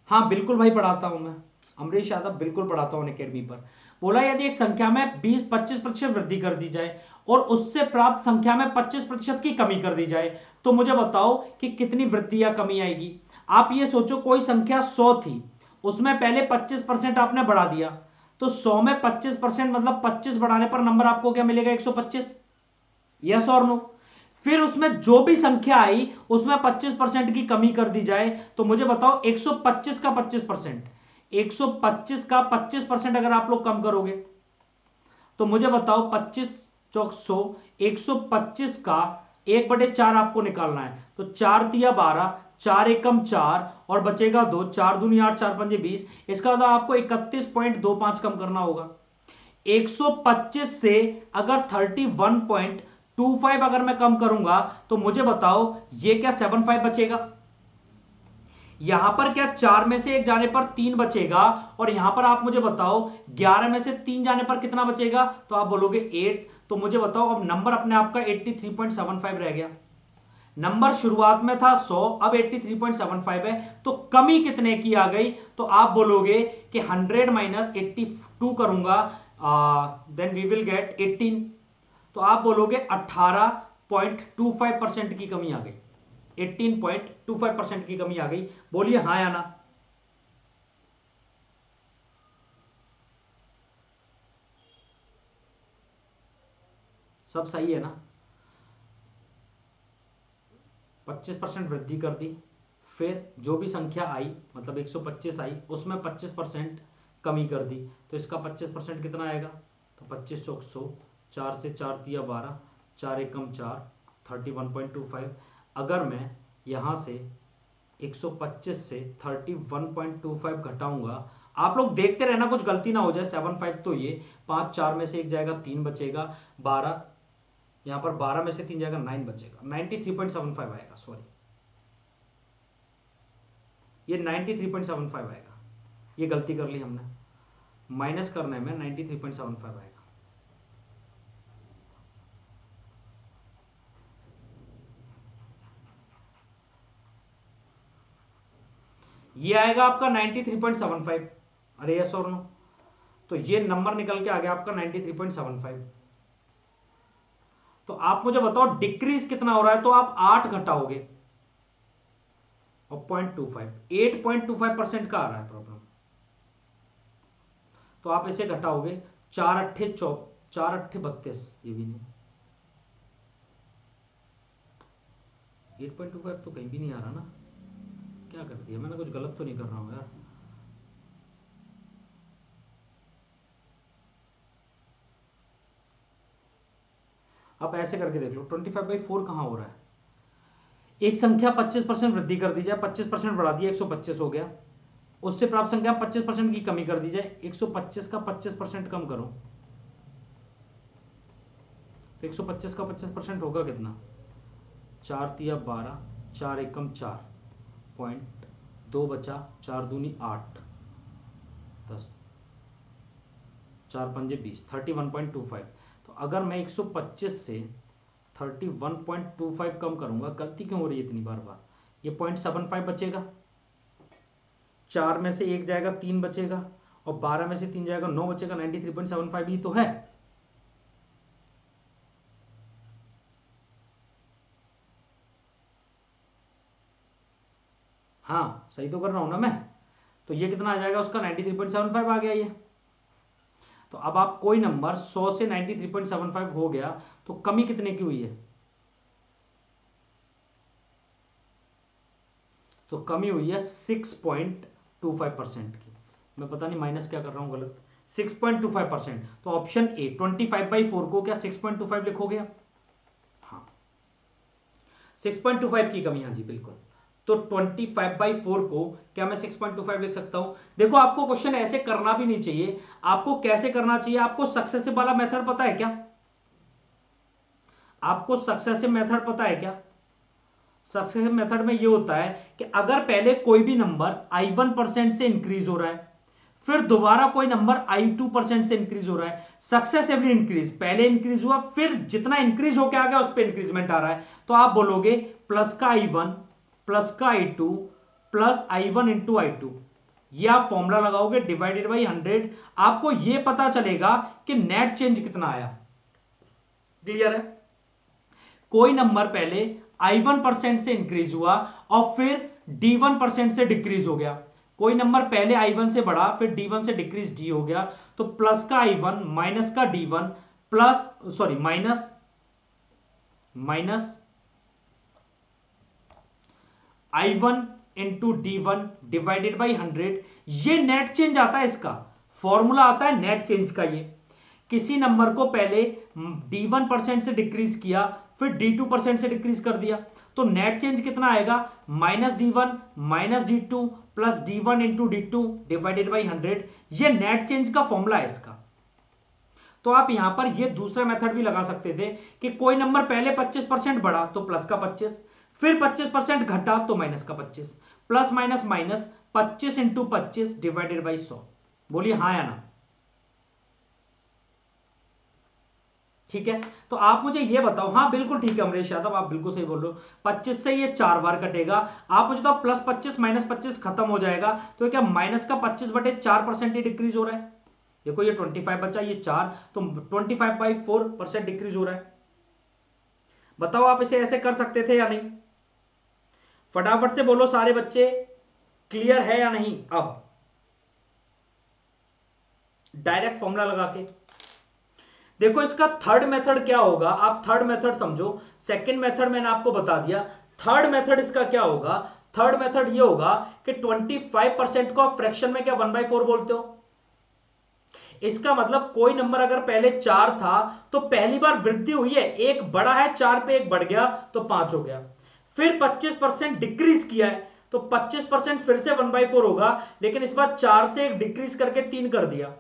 हाँ बिल्कुल भाई पढ़ाता हूं मैं, अमरीश यादव बिल्कुल पढ़ाता हूं अकेडमी पर। बोला यदि एक संख्या में 20-25% वृद्धि कर दी जाए और उससे प्राप्त संख्या में 25% की कमी कर दी जाए तो मुझे बताओ कि कितनी वृद्धि या कमी आएगी। आप ये सोचो कोई संख्या 100 थी, उसमें पहले 25% आपने बढ़ा दिया, तो 100 में 25% मतलब 25 बढ़ाने पर नंबर आपको क्या मिलेगा? 125। यस और नो? फिर उसमें जो भी संख्या आई उसमें 25% की कमी कर दी जाए तो मुझे बताओ 125 का 25%, 125 का 25% अगर आप लोग कम करोगे तो मुझे बताओ 25 चौक 100, 125 का 1/4 आपको निकालना है, तो 4 दिया 12, 4 एकम 4 और बचेगा 2, 4 दूनी 8, 4 पंजे 20। इसका मतलब आपको 31.25 कम करना होगा। 125 से अगर 31.25 अगर मैं कम करूंगा तो मुझे बताओ ये क्या 75 बचेगा? यहां पर क्या 4 में से 1 जाने पर 3 बचेगा, और यहां पर आप मुझे बताओ 11 में से 3 जाने पर कितना बचेगा? तो आप बोलोगे 8। तो मुझे बताओ अब नंबर अपने आप का 83.75 रह गया। नंबर शुरुआत में था 100, अब 83.75 है, तो कमी कितने की आ गई? तो आप बोलोगे कि 100 माइनस 82 करूंगा, देन वी विल गेट 18। तो आप बोलोगे 18.25% की कमी आ गई, 18.25% की कमी आ गई। बोलिए हाँ या ना? सब सही है ना? 25% वृद्धि कर दी, फिर जो भी संख्या आई मतलब 125 आई उसमें 25% कमी कर दी, तो इसका 25% कितना आएगा? तो 25 चौक 100, 4 से 4 दिया 12, 4 एकम 4, 31.25। अगर मैं यहाँ से 125 से 31.25 घटाऊंगा, आप लोग देखते रहना कुछ गलती ना हो जाए। 75 तो ये 5 4 में से 1 जाएगा 3 बचेगा, 12 यहां पर 12 में से 3 जाएगा 9 बचेगा, 93.75 आएगा। सॉरी ये 93.75 आएगा, ये गलती कर ली हमने, माइनस करने में 93.75 आएगा। ये आएगा आपका 93.75। अरे यस और नो, तो ये नंबर निकल के आ गया आपका 93.75। तो आप मुझे बताओ डिक्रीज कितना हो रहा है, तो आप 8 घटाओगे और 0.25, 8.25% का आ रहा है प्रॉब्लम। तो आप इसे घटाओगे, 4 अट्ठे 32, ये भी नहीं, 8.25 तो कहीं भी नहीं आ रहा ना, क्या कर दिया मैंने, कुछ गलत तो नहीं कर रहा हूं यार। आप ऐसे करके देख लो, 25/4 कहां हो रहा है। एक संख्या 25% वृद्धि कर दी जाए, 25% बढ़ा दिया, 125 हो गया। उससे प्राप्त संख्या 25% की कमी कर दी जाए, 125 का 25% कम करो, तो 125 का 25% होगा कितना, 4 तिया 12, 4 एकम 4, पॉइंट 2 बचा, 4 दूनी 8, 10, 4 पंजे 20, 31.25। तो अगर मैं 125 से 31.25 कम करूंगा, गलती क्यों हो रही है इतनी बार बार, ये 0.75 बचेगा, 4 में से 1 जाएगा 3 बचेगा, और 12 में से 3 जाएगा 9 बचेगा, 93.75 ही तो है। हाँ सही तो कर रहा हूं ना मैं। तो ये कितना आ जाएगा उसका, 93.75 आ गया ये। तो अब आप कोई नंबर 100 से 93.75 हो गया, तो कमी कितने की हुई है, तो कमी हुई है 6.25% की। मैं पता नहीं माइनस क्या कर रहा हूं गलत, 6.25%। तो ऑप्शन ए 25/4 को क्या 6.25 लिखोगे आप, हाँ 6.25 की कमी, हाँ जी बिल्कुल। तो 25/4 को क्या मैं 6.25 लिख सकता हूं। देखो आपको क्वेश्चन ऐसे करना भी नहीं चाहिए, आपको कैसे करना चाहिए, आपको सक्सेसिव वाला मेथड पता है क्या, आपको सक्सेसिव मेथड पता है क्या। सक्सेसिव मेथड में ये होता है कि अगर पहले कोई भी नंबर i1% से इंक्रीज हो रहा है, फिर दोबारा कोई नंबर i2% से इंक्रीज हो रहा है, सक्सेसिवली इंक्रीज, पहले इंक्रीज हुआ फिर जितना इंक्रीज होकर आ गया उस पर इंक्रीजमेंट आ रहा है, तो आप बोलोगे प्लस का i1 प्लस का i2 plus i1 into i2। ये आप फॉर्मूला लगाओगे डिवाइडेड बाई 100, आपको ये पता चलेगा कि नेट चेंज कितना आया। क्लियर है, कोई नंबर पहले i1% से इंक्रीज हुआ और फिर d1% से डिक्रीज हो गया, कोई नंबर पहले i1 से बढ़ा फिर d1 से डिक्रीज d हो गया, तो प्लस का i1 माइनस का d1 plus sorry minus minus i1 into d1 divided by 100, ये नेट चेंज आता है, इसका फॉर्मूला आता है नेट चेंज का। ये किसी नंबर को पहले d1% से डिक्रीज किया फिर d2% से डिक्रीज कर दिया, तो नेट चेंज कितना आएगा, -d1 -d2 plus d1 into d2 divided by 100। ये नेट चेंज का फॉर्मूला है इसका। तो आप यहां पर ये दूसरा मेथड भी लगा सकते थे कि कोई नंबर पहले 25% बढ़ा तो प्लस का 25, फिर 25% घटा तो माइनस का 25, plus minus minus 25 into 25 divided by 100। बोलिए हाँ या ना। ठीक है, तो आप मुझे ये बताओ, हाँ बिल्कुल ठीक है अमरीश यादव, आप बिल्कुल सही बोल रहे हो, 25 से ये 4 बार कटेगा, आप मुझे तो प्लस 25 माइनस 25 खत्म हो जाएगा, तो क्या माइनस का 25/4% ही डिक्रीज हो रहा है। देखो ये 25 बचा, ये 4, तो 25/4% डिक्रीज हो रहा है। बताओ आप इसे ऐसे कर सकते थे या नहीं, फटाफट से बोलो सारे बच्चे, क्लियर है या नहीं। अब डायरेक्ट फॉर्मूला लगा के देखो, इसका थर्ड मेथड क्या होगा, आप थर्ड मेथड समझो, सेकंड मेथड मैंने आपको बता दिया, थर्ड मेथड इसका क्या होगा। थर्ड मेथड ये होगा कि 25% को फ्रैक्शन में क्या 1/4 बोलते हो। इसका मतलब कोई नंबर अगर पहले 4 था तो पहली बार वृद्धि हुई है, एक बढ़ा है 4 पे, एक बढ़ गया तो 5 हो गया, फिर 25% डिक्रीज किया है तो 25% फिर से 1/4 होगा, लेकिन इस बार 4 से एक डिक्रीज करके 3 कर दिया।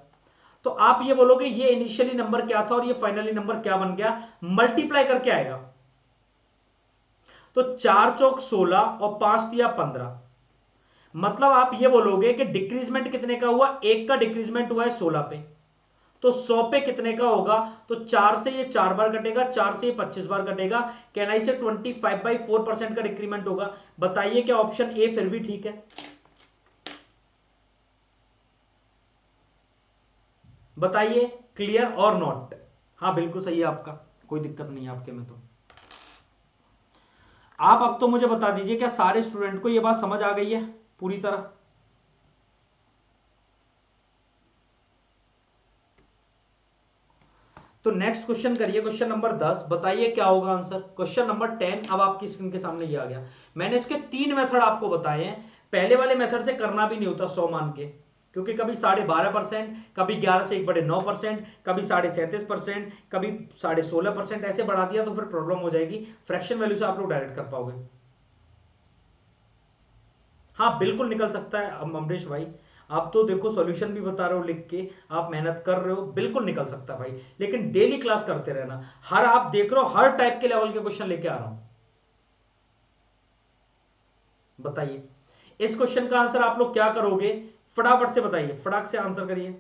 तो आप ये बोलोगे ये इनिशियली नंबर क्या था और ये फाइनली नंबर क्या बन गया, मल्टीप्लाई करके आएगा। तो 4 चौक 16 और 5 दिया 15, मतलब आप ये बोलोगे कि डिक्रीजमेंट कितने का हुआ, एक का डिक्रीजमेंट हुआ है 16 पे, तो 100 पे कितने का होगा, तो 4 से ये 4 बार कटेगा, 4 से ये 25 बार कटेगा, कैनाई से 25/4% का डिक्रीमेंट होगा। बताइए क्या ऑप्शन ए फिर भी ठीक है। बताइए क्लियर और नॉट। हाँ बिल्कुल सही है आपका, कोई दिक्कत नहीं है आपके में। तो आप अब तो मुझे बता दीजिए क्या सारे स्टूडेंट को ये बात समझ आ गई है पूरी तरह? तो नेक्स्ट क्वेश्चन करिए, क्वेश्चन नंबर 10। बताइए क्या होगा आंसर। क्वेश्चन नंबर 10 अब आपकी स्क्रीन के सामने ये आ गया। मैंने इसके 3 मेथड आपको बताए हैं। पहले वाले मेथड से करना भी नहीं होता 100 मान के, क्योंकि कभी 12.5%, कभी 11/1/9%, कभी 37.5%, कभी 16.5%, ऐसे बढ़ा दिया तो फिर प्रॉब्लम हो जाएगी। फ्रैक्शन वैल्यू से आप लोग डायरेक्ट कर पाओगे। हाँ बिल्कुल निकल सकता है अमरीश भाई। आप तो देखो सॉल्यूशन भी बता रहे हो लिख के, आप मेहनत कर रहे हो, बिल्कुल निकल सकता है भाई। लेकिन डेली क्लास करते रहना। हर आप देख रहे हो हर टाइप के लेवल के क्वेश्चन लेके आ रहा हूं। बताइए इस क्वेश्चन का आंसर आप लोग क्या करोगे, फटाफट से बताइए, फटाक से आंसर करिए।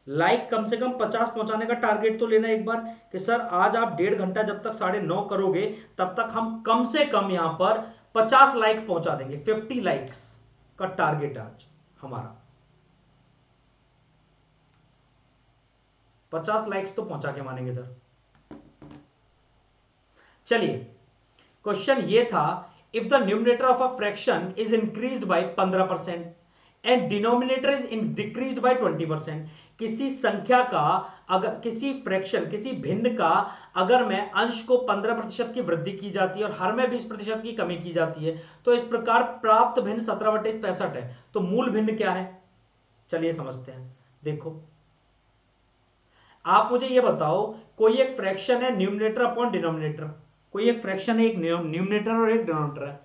लाइक कम से कम 50 पहुंचाने का टारगेट तो लेना एक बार, कि सर आज आप 1.5 घंटा जब तक 9:30 करोगे तब तक हम कम से कम यहां पर 50 लाइक पहुंचा देंगे। 50 लाइक्स का टारगेट है आज हमारा। 50 लाइक्स तो पहुंचा के मानेंगे सर। चलिए क्वेश्चन ये था, if the numerator of a fraction is increased by 15% and denominator is decreased bye 20%। किसी संख्या का, अगर किसी फ्रैक्शन, किसी भिन्न का अगर मैं अंश को 15% की वृद्धि की जाती है और हर में 20% की कमी की जाती है, तो इस प्रकार प्राप्त भिन्न 17/65 है। तो मूल भिन्न क्या है, चलिए समझते हैं। देखो आप मुझे ये बताओ, कोई एक फ्रैक्शन है न्यूमरेटर अपॉन डिनोमिनेटर, कोई एक फ्रैक्शन है, एक न्यूमरेटर और एक डिनोमिनेटर है।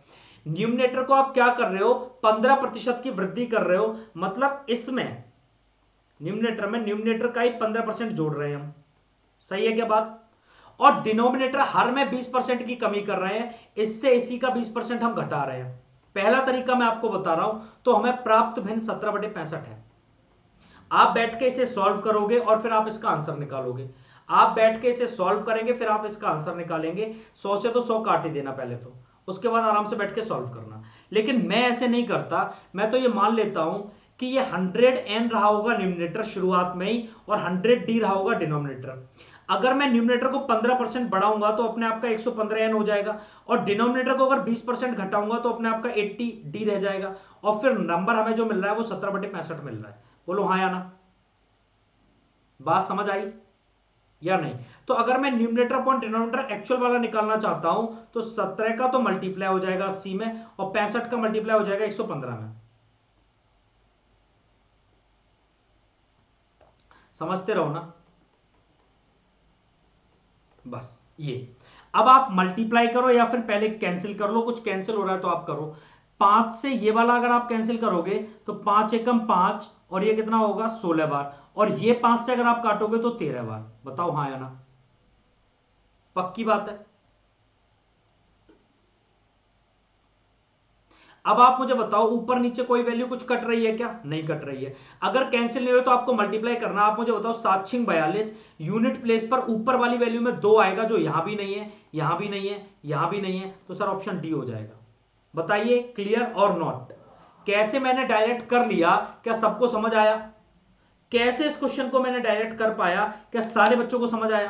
न्यूमरेटर को आप क्या कर रहे हो, 15% की वृद्धि कर रहे हो, मतलब इसमें न्यूमरेटर में न्यूमरेटर का ही 15% जोड़ रहे हैं हम। सही है क्या बात? और डिनोमिनेटर हर में 20% की कमी कर रहे हैं, इससे इसी का 20% हम घटा रहे हैं। पहला तरीका मैं आपको बता रहा हूं, तो हमें प्राप्त भिन्न 17/65 है। आप बैठ के इसे सॉल्व करोगे और फिर आप इसका आंसर निकालोगे। आप बैठ के इसे सॉल्व करेंगे फिर आप इसका आंसर निकालेंगे। 100 से तो 100 काट ही देना पहले तो, उसके बाद आराम से बैठ के सॉल्व करना। लेकिन मैं ऐसे नहीं करता, मैं तो ये मान लेता हूं कि ये 100n रहा होगा न्यूमरेटर शुरुआत में ही और 100d रहा होगा डिनोमिनेटर। अगर मैं न्यूमरेटर को 15% बढ़ाऊंगा तो अपने आप का 115n हो जाएगा, और डिनोमिनेटर को अगर 20% घटाऊंगा तो अपने आप का 80d रह जाएगा, और फिर नंबर हमें जो मिल रहा है वो 17/65 मिल रहा है। बोलो हाँ या ना, बात समझ आई या नहीं? तो अगर मैं न्यूमरेटर अपॉन डिनोमिनेटर एक्चुअल वाला निकालना चाहता हूं, तो 17 का तो मल्टीप्लाई हो जाएगा 80 में, और 65 का मल्टीप्लाई हो जाएगा 115 में। समझते रहो ना, बस ये। अब आप मल्टीप्लाई करो या फिर पहले कैंसिल कर लो, कुछ कैंसिल हो रहा है तो आप करो। 5 से ये वाला अगर आप कैंसिल करोगे तो 5 एकम 5, और ये कितना होगा 16 बार, और ये 5 से अगर आप काटोगे तो 13 बार। बताओ हाँ या ना, पक्की बात है? अब आप मुझे बताओ ऊपर नीचे कोई वैल्यू कुछ कट रही है क्या? नहीं कट रही है। अगर कैंसिल नहीं हो तो आपको मल्टीप्लाई करना। आप मुझे बताओ 7×42 यूनिट प्लेस पर ऊपर वाली वैल्यू में 2 आएगा, जो यहां भी नहीं है, यहां भी नहीं है, यहां भी नहीं है, तो सर ऑप्शन डी हो जाएगा। बताइए क्लियर और नॉट। कैसे मैंने डायरेक्ट कर लिया, क्या सबको समझ आया? कैसे इस क्वेश्चन को मैंने डायरेक्ट कर पाया, क्या सारे बच्चों को समझ आया?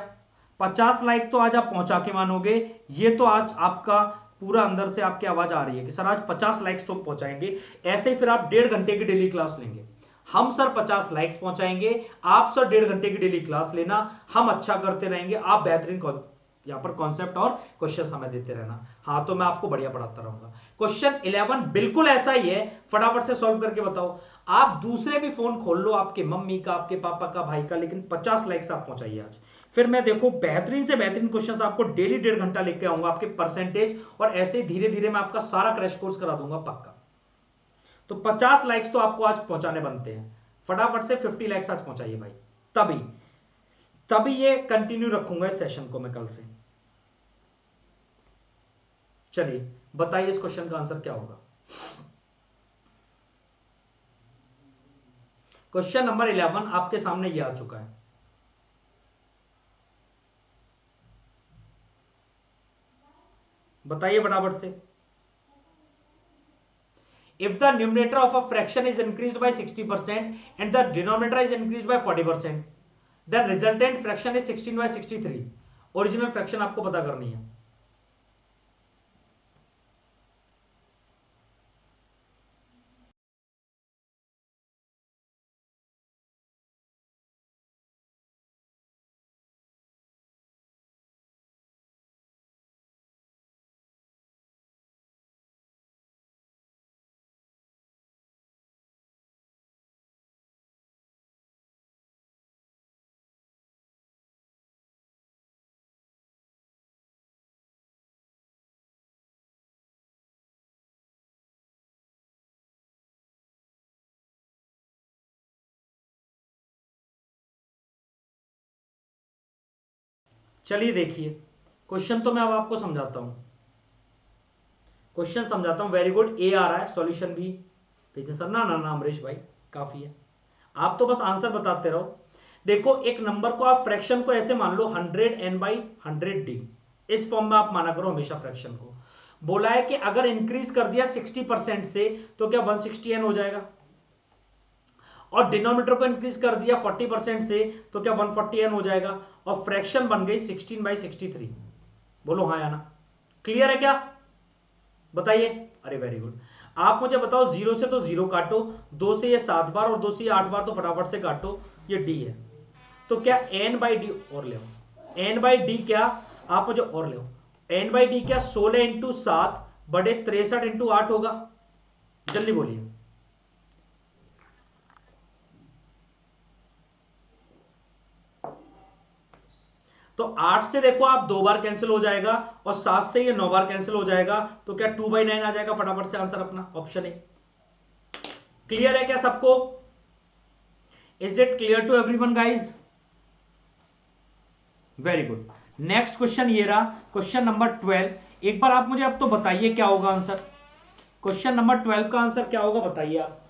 50 लाइक तो आज आप पहुंचा के मानोगे। ये तो आज आपका पूरा अंदर से आपकी आवाज आ रही है कि सर आज 50 लाइक्स तो पहुंचाएंगे। ऐसे ही फिर आप 1.5 घंटे की डेली क्लास लेंगे। हम सर 50 लाइक्स पहुंचाएंगे, आप सर 1.5 घंटे की डेली क्लास लेना। हम अच्छा करते रहेंगे, आप बेहतरीन यहां पर कॉन्सेप्ट और क्वेश्चन समय देते रहना। हाँ तो मैं आपको बढ़िया पढ़ाता रहूंगा। क्वेश्चन 11 बिल्कुल ऐसा ही है, फटाफट से सॉल्व करके बताओ। आप दूसरे भी फोन खोल लो, आपके मम्मी का, आपके पापा का, भाई का, लेकिन 50 लाइक्स आप पहुंचाइए आज। फिर मैं देखो बेहतरीन से बेहतरीन क्वेश्चंस आपको डेली 1.5 घंटा लेके आऊंगा, आपके परसेंटेज, और ऐसे धीरे धीरे मैं आपका सारा क्रैश कोर्स करा दूंगा पक्का। तो 50 लाइक्स तो आपको आज पहुंचाने बनते हैं। फटाफट से 50 लाइक्स आज पहुंचाइए भाई। तभी तभी ये कंटिन्यू रखूंगा इस सेशन को मैं कल से। चलिए बताइए इस क्वेश्चन का आंसर क्या होगा। क्वेश्चन नंबर 11 आपके सामने ये आ चुका है। बताइए फटाफट से। If the numerator of a fraction is increased by 60% and the denominator is increased by 40%, the resultant fraction is 16/63। Original fraction आपको पता करनी है। चलिए देखिए, क्वेश्चन तो मैं अब आपको समझाता हूं। क्वेश्चन समझाता हूं। वेरी गुड, ए आ रहा है, सॉल्यूशन भी भेजिए सर। ना ना ना अमरीश भाई, काफी है, आप तो बस आंसर बताते रहो। देखो, एक नंबर को आप फ्रैक्शन को ऐसे मान लो 100n/100d, इस फॉर्म में आप माना करो हमेशा फ्रैक्शन को। बोला है कि अगर इंक्रीज कर दिया 60% से तो क्या 160n हो जाएगा, और डिनोमिनेटर को इंक्रीज कर दिया 40% से तो क्या 140n हो जाएगा, और फ्रैक्शन बन गई 16/63। बोलो हाँ या ना। क्लियर है क्या, बताइए। अरे वेरी गुड। आप मुझे बताओ, जीरो से तो जीरो काटो, दो से ये 7 बार और दो से ये 8 बार, तो फटाफट से काटो, ये डी है। तो क्या n/d और ले, n/d क्या, आप मुझे और ले, n/d क्या 16 × 7/63 × 8 होगा। जल्दी बोलिए। तो 8 से देखो आप 2 बार कैंसिल हो जाएगा, और 7 से ये 9 बार कैंसिल हो जाएगा, तो क्या 2/9 आ जाएगा। फटाफट से आंसर अपना ऑप्शन ए। क्लियर है क्या सबको? Is it clear to everyone guys? Very good. Next question ये रहा, क्वेश्चन नंबर 12। एक बार आप मुझे अब तो बताइए क्या होगा आंसर। क्वेश्चन नंबर 12 का आंसर क्या होगा, बताइए आप।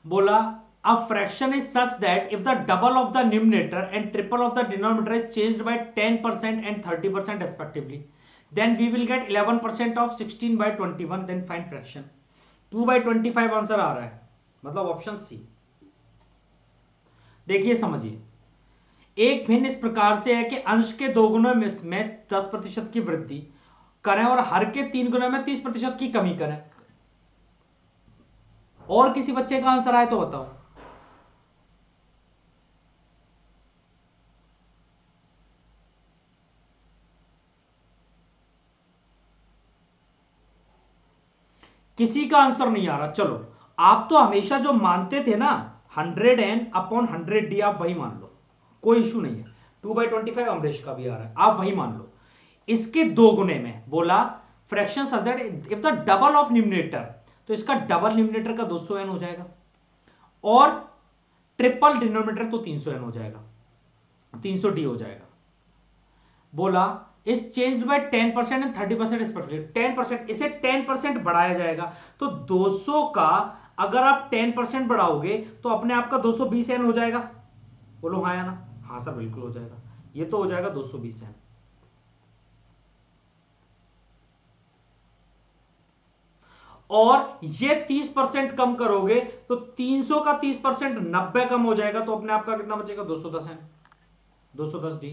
बोला a fraction is such that if the double of the numerator and triple of the denominator is changed by 10% and 30% respectively, then we will get 11% of 16/21, then find fraction। 2/25 answer आ रहा है, मतलब ऑप्शन सी। देखिए समझिए, एक भिन्न इस प्रकार से है कि अंश के 2 गुणों में 10% की वृद्धि करें और हर के 3 गुणों में 30% की कमी करें। और किसी बच्चे का आंसर आए तो बताओ। किसी का आंसर नहीं आ रहा। चलो, आप तो हमेशा जो मानते थे ना 100n/100d, आप वही मान लो, कोई इशू नहीं है। 2/25 अमरीश का भी आ रहा है, आप वही मान लो। इसके 2 गुने में बोला fraction such that if the double of numerator, तो इसका डबल न्यूमरेटर का 200n हो जाएगा, और ट्रिपल डिनोमिनेटर तो 300n हो जाएगा, 300d हो जाएगा। बोला इस चेंज बाय 10% एंड 30% रिस्पेक्टिवली। 10%, इसे 10% बढ़ाया जाएगा, तो 200 का अगर आप 10% बढ़ाओगे तो अपने आप का 220n हो जाएगा। बोलो हाँ या ना। हाँ सर बिल्कुल हो जाएगा, ये तो हो जाएगा 220n। और ये 30% कम करोगे तो 300 का 30% 90 कम हो जाएगा, तो अपने आप का कितना बचेगा, 210n, 210d।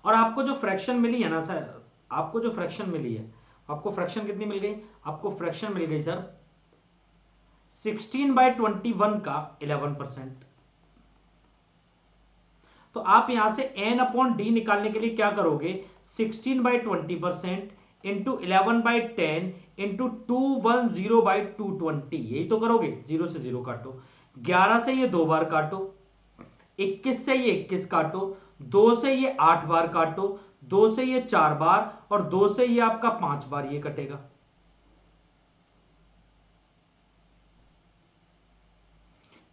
और आपको जो फ्रैक्शन मिली है ना सर, आपको जो फ्रैक्शन मिली है, आपको फ्रैक्शन कितनी मिल गई, आपको फ्रैक्शन मिल गई सर 16/21 का 11%। तो आप यहां से एन अपॉन डी निकालने के लिए क्या करोगे, 16/20% इंटू 11/10 इंटू 210/220, यही तो करोगे। जीरो से जीरो काटो, 11 से ये 2 बार काटो, 21 से ये 21 काटो, 2 से ये 8 बार काटो, 2 से ये 4 बार, और 2 से ये आपका 5 बार ये कटेगा।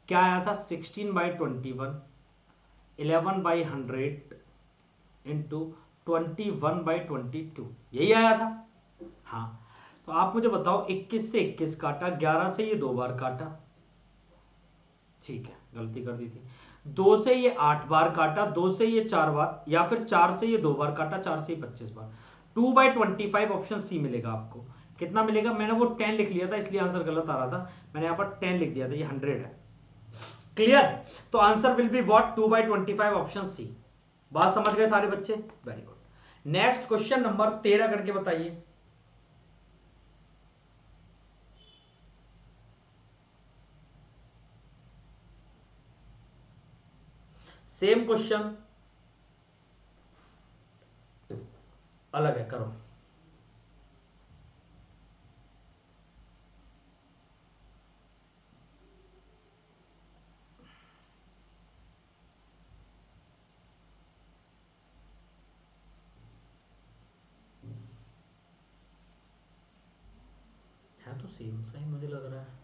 क्या आया था, 16/21, 11/100 इंटू 21/22, यही आया था। हाँ, तो आप मुझे बताओ, 21 से 21 काटा, 11 से ये 2 बार काटा, ठीक है गलती कर दी थी, 2 से ये 8 बार काटा, 2 से ये 4 बार, या फिर 4 से ये 2 बार काटा, 4 से ये 25 बार, 2/25 ऑप्शन सी मिलेगा आपको। कितना मिलेगा, मैंने वो 10 लिख लिया था इसलिए आंसर गलत आ रहा था, मैंने यहां पर 10 लिख दिया था, ये 100 है। क्लियर, तो answer will be what, 2/25 option C. बात समझ गए सारे बच्चे, very good. Next question number 13 करके बताइए। सेम क्वेश्चन, अलग है, करो। है तो सेम सा ही मुझे लग रहा है।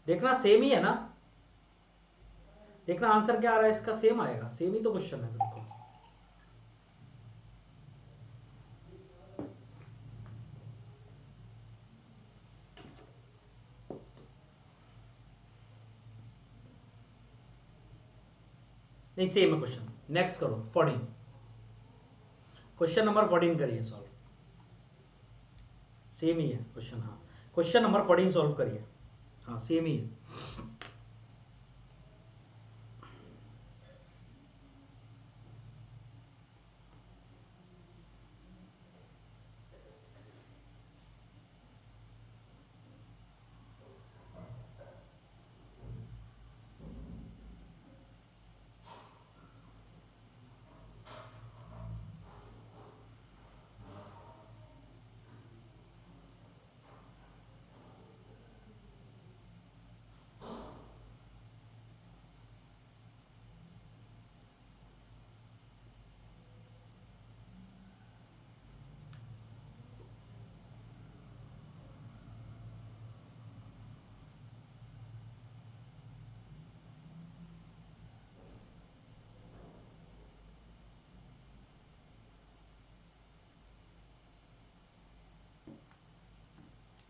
देखना सेम ही है ना, देखना आंसर क्या आ रहा है इसका, सेम आएगा, सेम ही तो क्वेश्चन है बिल्कुल। नहीं सेम है क्वेश्चन। नेक्स्ट करो 14, क्वेश्चन नंबर 14 करिए सॉल्व, सेम ही है क्वेश्चन। हाँ, क्वेश्चन नंबर 14 सॉल्व करिए, हाँ सेम ही है।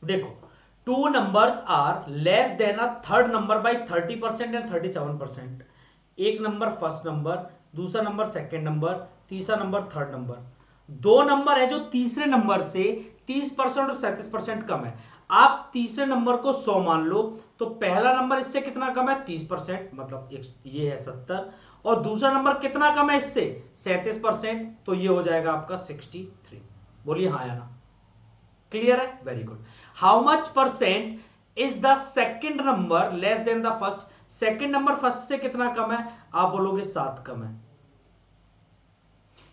देखो, two numbers are less than a third number by 30% and 37%। एक नंबर फर्स्ट नंबर, दूसरा नंबर सेकेंड नंबर, तीसरा नंबर थर्ड नंबर। दो नंबर है जो तीसरे नंबर से 30% और 37% कम है। आप तीसरे नंबर को 100 मान लो, तो पहला नंबर इससे कितना कम है, 30%, मतलब ये है 70, और दूसरा नंबर कितना कम है इससे, 37%, तो ये हो जाएगा आपका 63। बोलिए हाँ या ना, क्लियर है, very good. How much percent is the second number less than the first, second number first से कितना कम है, आप बोलोगे 7 कम है।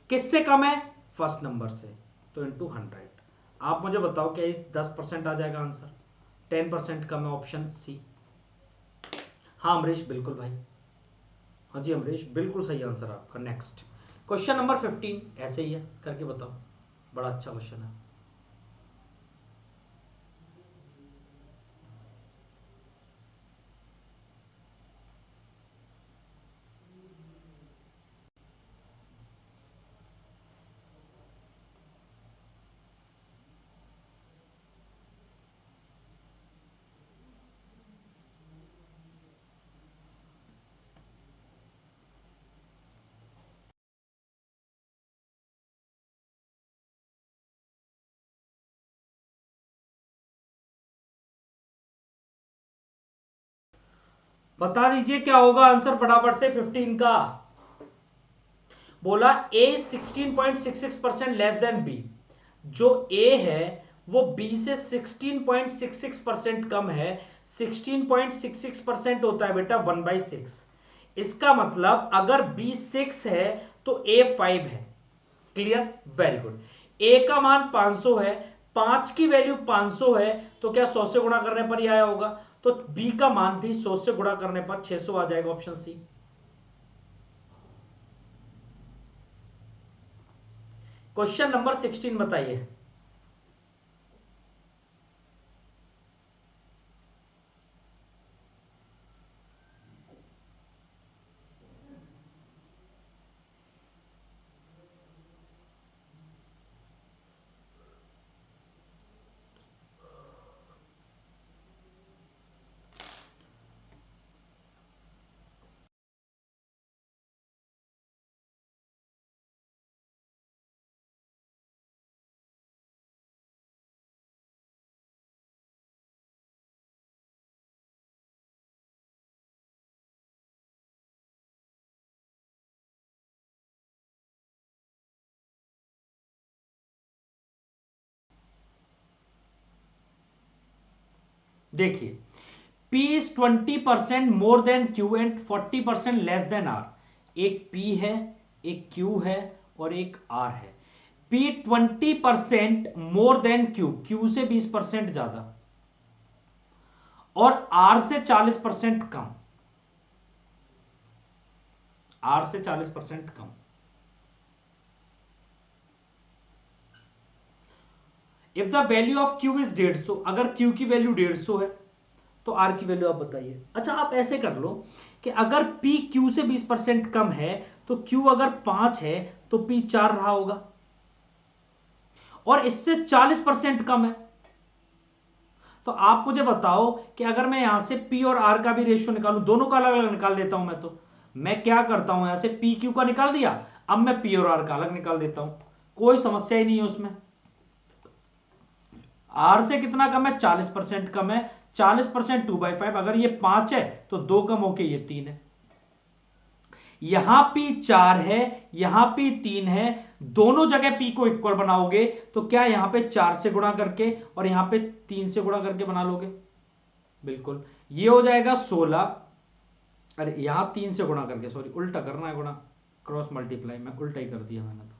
किससे कम है, फर्स्ट नंबर से, तो इंटू 100। आप मुझे बताओ क्या इस 10% आ जाएगा आंसर, 10% कम है, ऑप्शन सी। हाँ अमरीश बिल्कुल भाई, हाँ जी अमरीश बिल्कुल सही आंसर आपका। नेक्स्ट क्वेश्चन नंबर 15 ऐसे ही है, करके बताओ, बड़ा अच्छा क्वेश्चन है। बता दीजिए क्या होगा आंसर फटाफट से 15 का। बोला ए 16.66% लेस देन बी, जो ए है वो बी से 16.66% कम है। 16.66% होता है बेटा 1/6। इसका मतलब अगर बी 6 है तो ए 5 है। Clear, very good. ए का मान 500 है, 5 की वैल्यू 500 है, तो क्या 100 से गुणा करने पर ही आया होगा? तो बी का मान भी 100 से गुणा करने पर 600 आ जाएगा, ऑप्शन सी। क्वेश्चन नंबर 16 बताइए। देखिए, P is 20% more than Q and 40% less than R। एक P है, एक Q है और एक R है। P 20% मोर देन Q से 20% ज्यादा और R से 40% कम। R से 40% कम। If the value of Q is 150, अगर Q की वैल्यू 150 है तो R की वैल्यू आप बताइए। अच्छा, आप ऐसे कर लो कि अगर P Q से 20% कम है तो Q अगर 5 है तो P 4 रहा होगा, और इससे 40% कम है। तो आप मुझे बताओ कि अगर मैं यहां से P और R का भी रेशियो निकालूं, दोनों का अलग अलग निकाल देता हूं। मैं क्या करता हूं, यहां से P Q का निकाल दिया, अब मैं P और R का अलग निकाल देता हूं, कोई समस्या ही नहीं है उसमें। R से कितना कम है? 40% कम है। 40% 2/5, अगर ये 5 है तो 2 कम होके ये 3 है। यहां P 4 है, यहां P 3 है, दोनों जगह P को इक्वल बनाओगे तो क्या यहां पे 4 से गुणा करके और यहां पे 3 से गुणा करके बना लोगे? बिल्कुल, ये हो जाएगा 16। अरे यहां 3 से गुणा करके, सॉरी उल्टा करना है गुणा, क्रॉस मल्टीप्लाई में उल्टा ही कर दिया मैंने। तो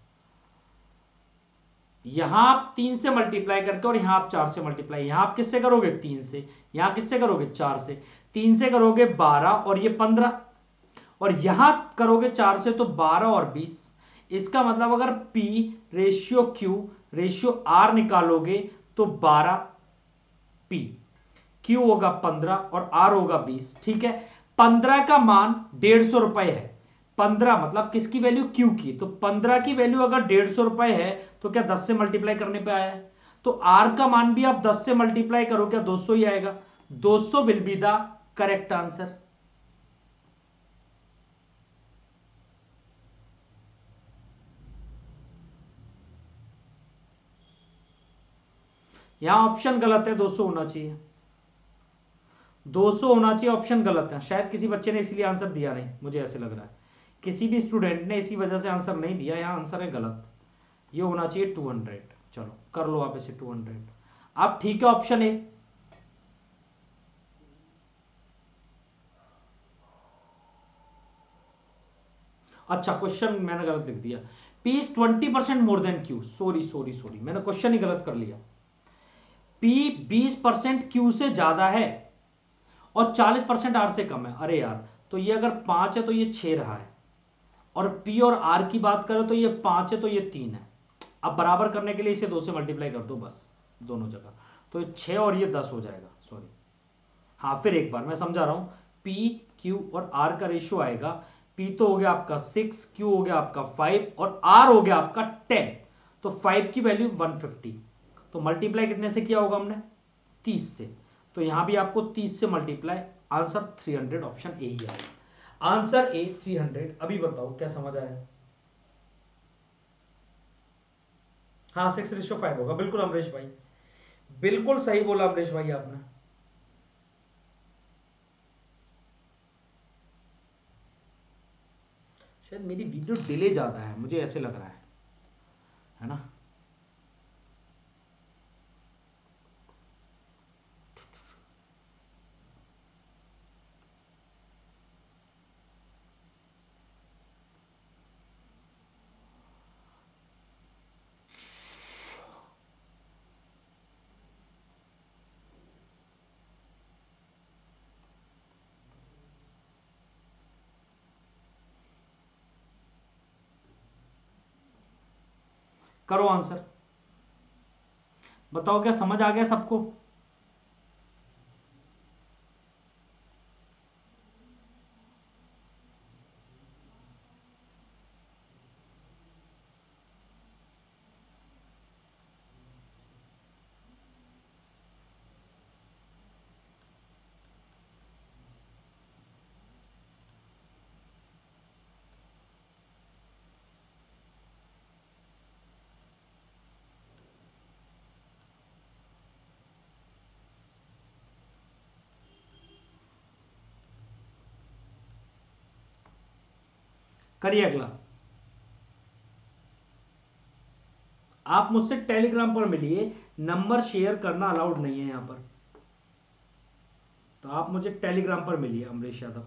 यहां आप 3 से मल्टीप्लाई करके और यहां आप 4 से मल्टीप्लाई, यहां आप किससे करोगे? 3 से। यहां किससे करोगे? 4 से। 3 से करोगे 12 और ये 15, और यहां करोगे 4 से तो 12 और 20। इसका मतलब अगर P ratio Q ratio R निकालोगे तो 12 P, Q होगा 15 और R होगा 20। ठीक है, 15 का मान 150 रुपए है। 15 मतलब किसकी वैल्यू? Q की। तो 15 की वैल्यू अगर 150 रुपए है तो क्या 10 से मल्टीप्लाई करने पे आया है? तो R का मान भी आप 10 से मल्टीप्लाई करो, क्या 200 ही आएगा? 200 will be the correct answer. यहां ऑप्शन गलत है, 200 होना चाहिए। 200 होना चाहिए, ऑप्शन गलत है। शायद किसी बच्चे ने इसलिए आंसर दिया नहीं, मुझे ऐसे लग रहा है किसी भी स्टूडेंट ने इसी वजह से आंसर नहीं दिया। यहाँ आंसर है गलत, ये होना चाहिए 200। चलो कर लो आप इसे 200। आप ठीक है, ऑप्शन ए। अच्छा, क्वेश्चन मैंने गलत लिख दिया। P is 20% more than Q. Sorry sorry sorry, मैंने क्वेश्चन ही गलत कर लिया। पी 20% क्यू से ज्यादा है और 40% आर से कम है। अरे यार, तो ये अगर 5 है तो ये 6 रहा है, और P और R की बात करें तो ये 5 है तो ये 3 है। अब बराबर करने के लिए इसे 2 से मल्टीप्लाई कर दो बस, दोनों जगह। तो ये 6 और ये 10 हो जाएगा, सॉरी। हाँ, फिर एक बार मैं समझा रहा हूँ। P Q और R का रेशियो आएगा, P तो हो गया आपका 6, Q हो गया आपका 5 और R हो गया आपका 10। तो 5 की वैल्यू 150, तो मल्टीप्लाई कितने से किया होगा हमने? 30 से। तो यहां भी आपको 30 से मल्टीप्लाई, आंसर 300, ऑप्शन ए ही आएगा। Answer A 300। अभी बताओ क्या समझ आया? हाँ, 6:5 होगा, बिल्कुल अमरीश भाई, बिल्कुल सही बोला अमरीश भाई आपने। शायद मेरी वीडियो डिले ज़्यादा है, मुझे ऐसे लग रहा है ना। करो आंसर, बताओ क्या समझ आ गया सबको? करिए अगला। आप मुझसे टेलीग्राम पर मिलिए, नंबर शेयर करना अलाउड नहीं है यहां पर, तो आप मुझे टेलीग्राम पर मिलिए अमरीश यादव।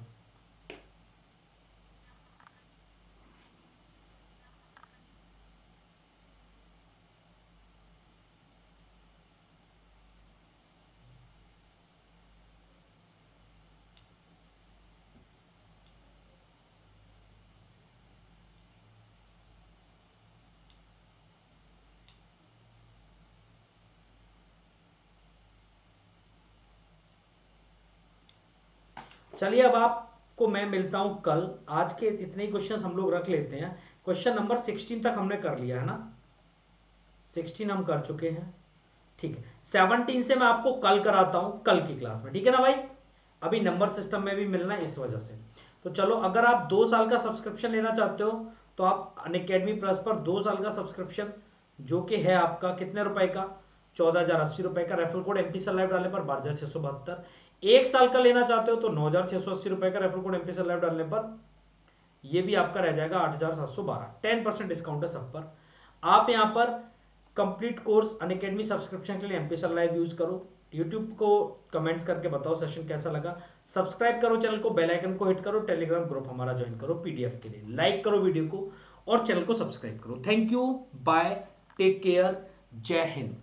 चलिए अब आपको मैं मिलता हूं कल। आज के इतने ही क्वेश्चंस हम लोग रख लेते हैं। क्वेश्चन नंबर 16 तक हमने कर लिया है ना, 16 हम कर चुके हैं, ठीक है। 17 से मैं आपको कल कराता हूं, कल की क्लास में, ठीक है ना भाई। अभी नंबर सिस्टम में भी मिलना है इस वजह से। तो चलो, अगर आप 2 साल का सब्सक्रिप्शन लेना चाहते हो तो आप अनअकैडमी प्लस पर 2 साल का सब्सक्रिप्शन, जो कि है आपका कितने रुपए का, 14,080 रुपए का, referral code MP sir live डालने पर 12,672। 1 साल का लेना चाहते हो तो 9,680 रुपए का, referral code MP sir live डालने पर ये भी आपका रह जाएगा 8,712। 10% डिस्काउंट है सब पर। आप यहाँ पर कंप्लीट कोर्स अनअकैडमी सब्सक्रिप्शन के लिए एमपी सर लाइव यूज करो। यूट्यूब को कमेंट्स करके बताओ सेशन कैसा लगा। सब्सक्राइब करो चैनल को, बेल आइकन को हिट करो, टेलीग्राम ग्रुप हमारा ज्वाइन करो पीडीएफ के लिए, लाइक करो वीडियो को और चैनल को सब्सक्राइब करो। Thank you, bye, take care, जय हिंद।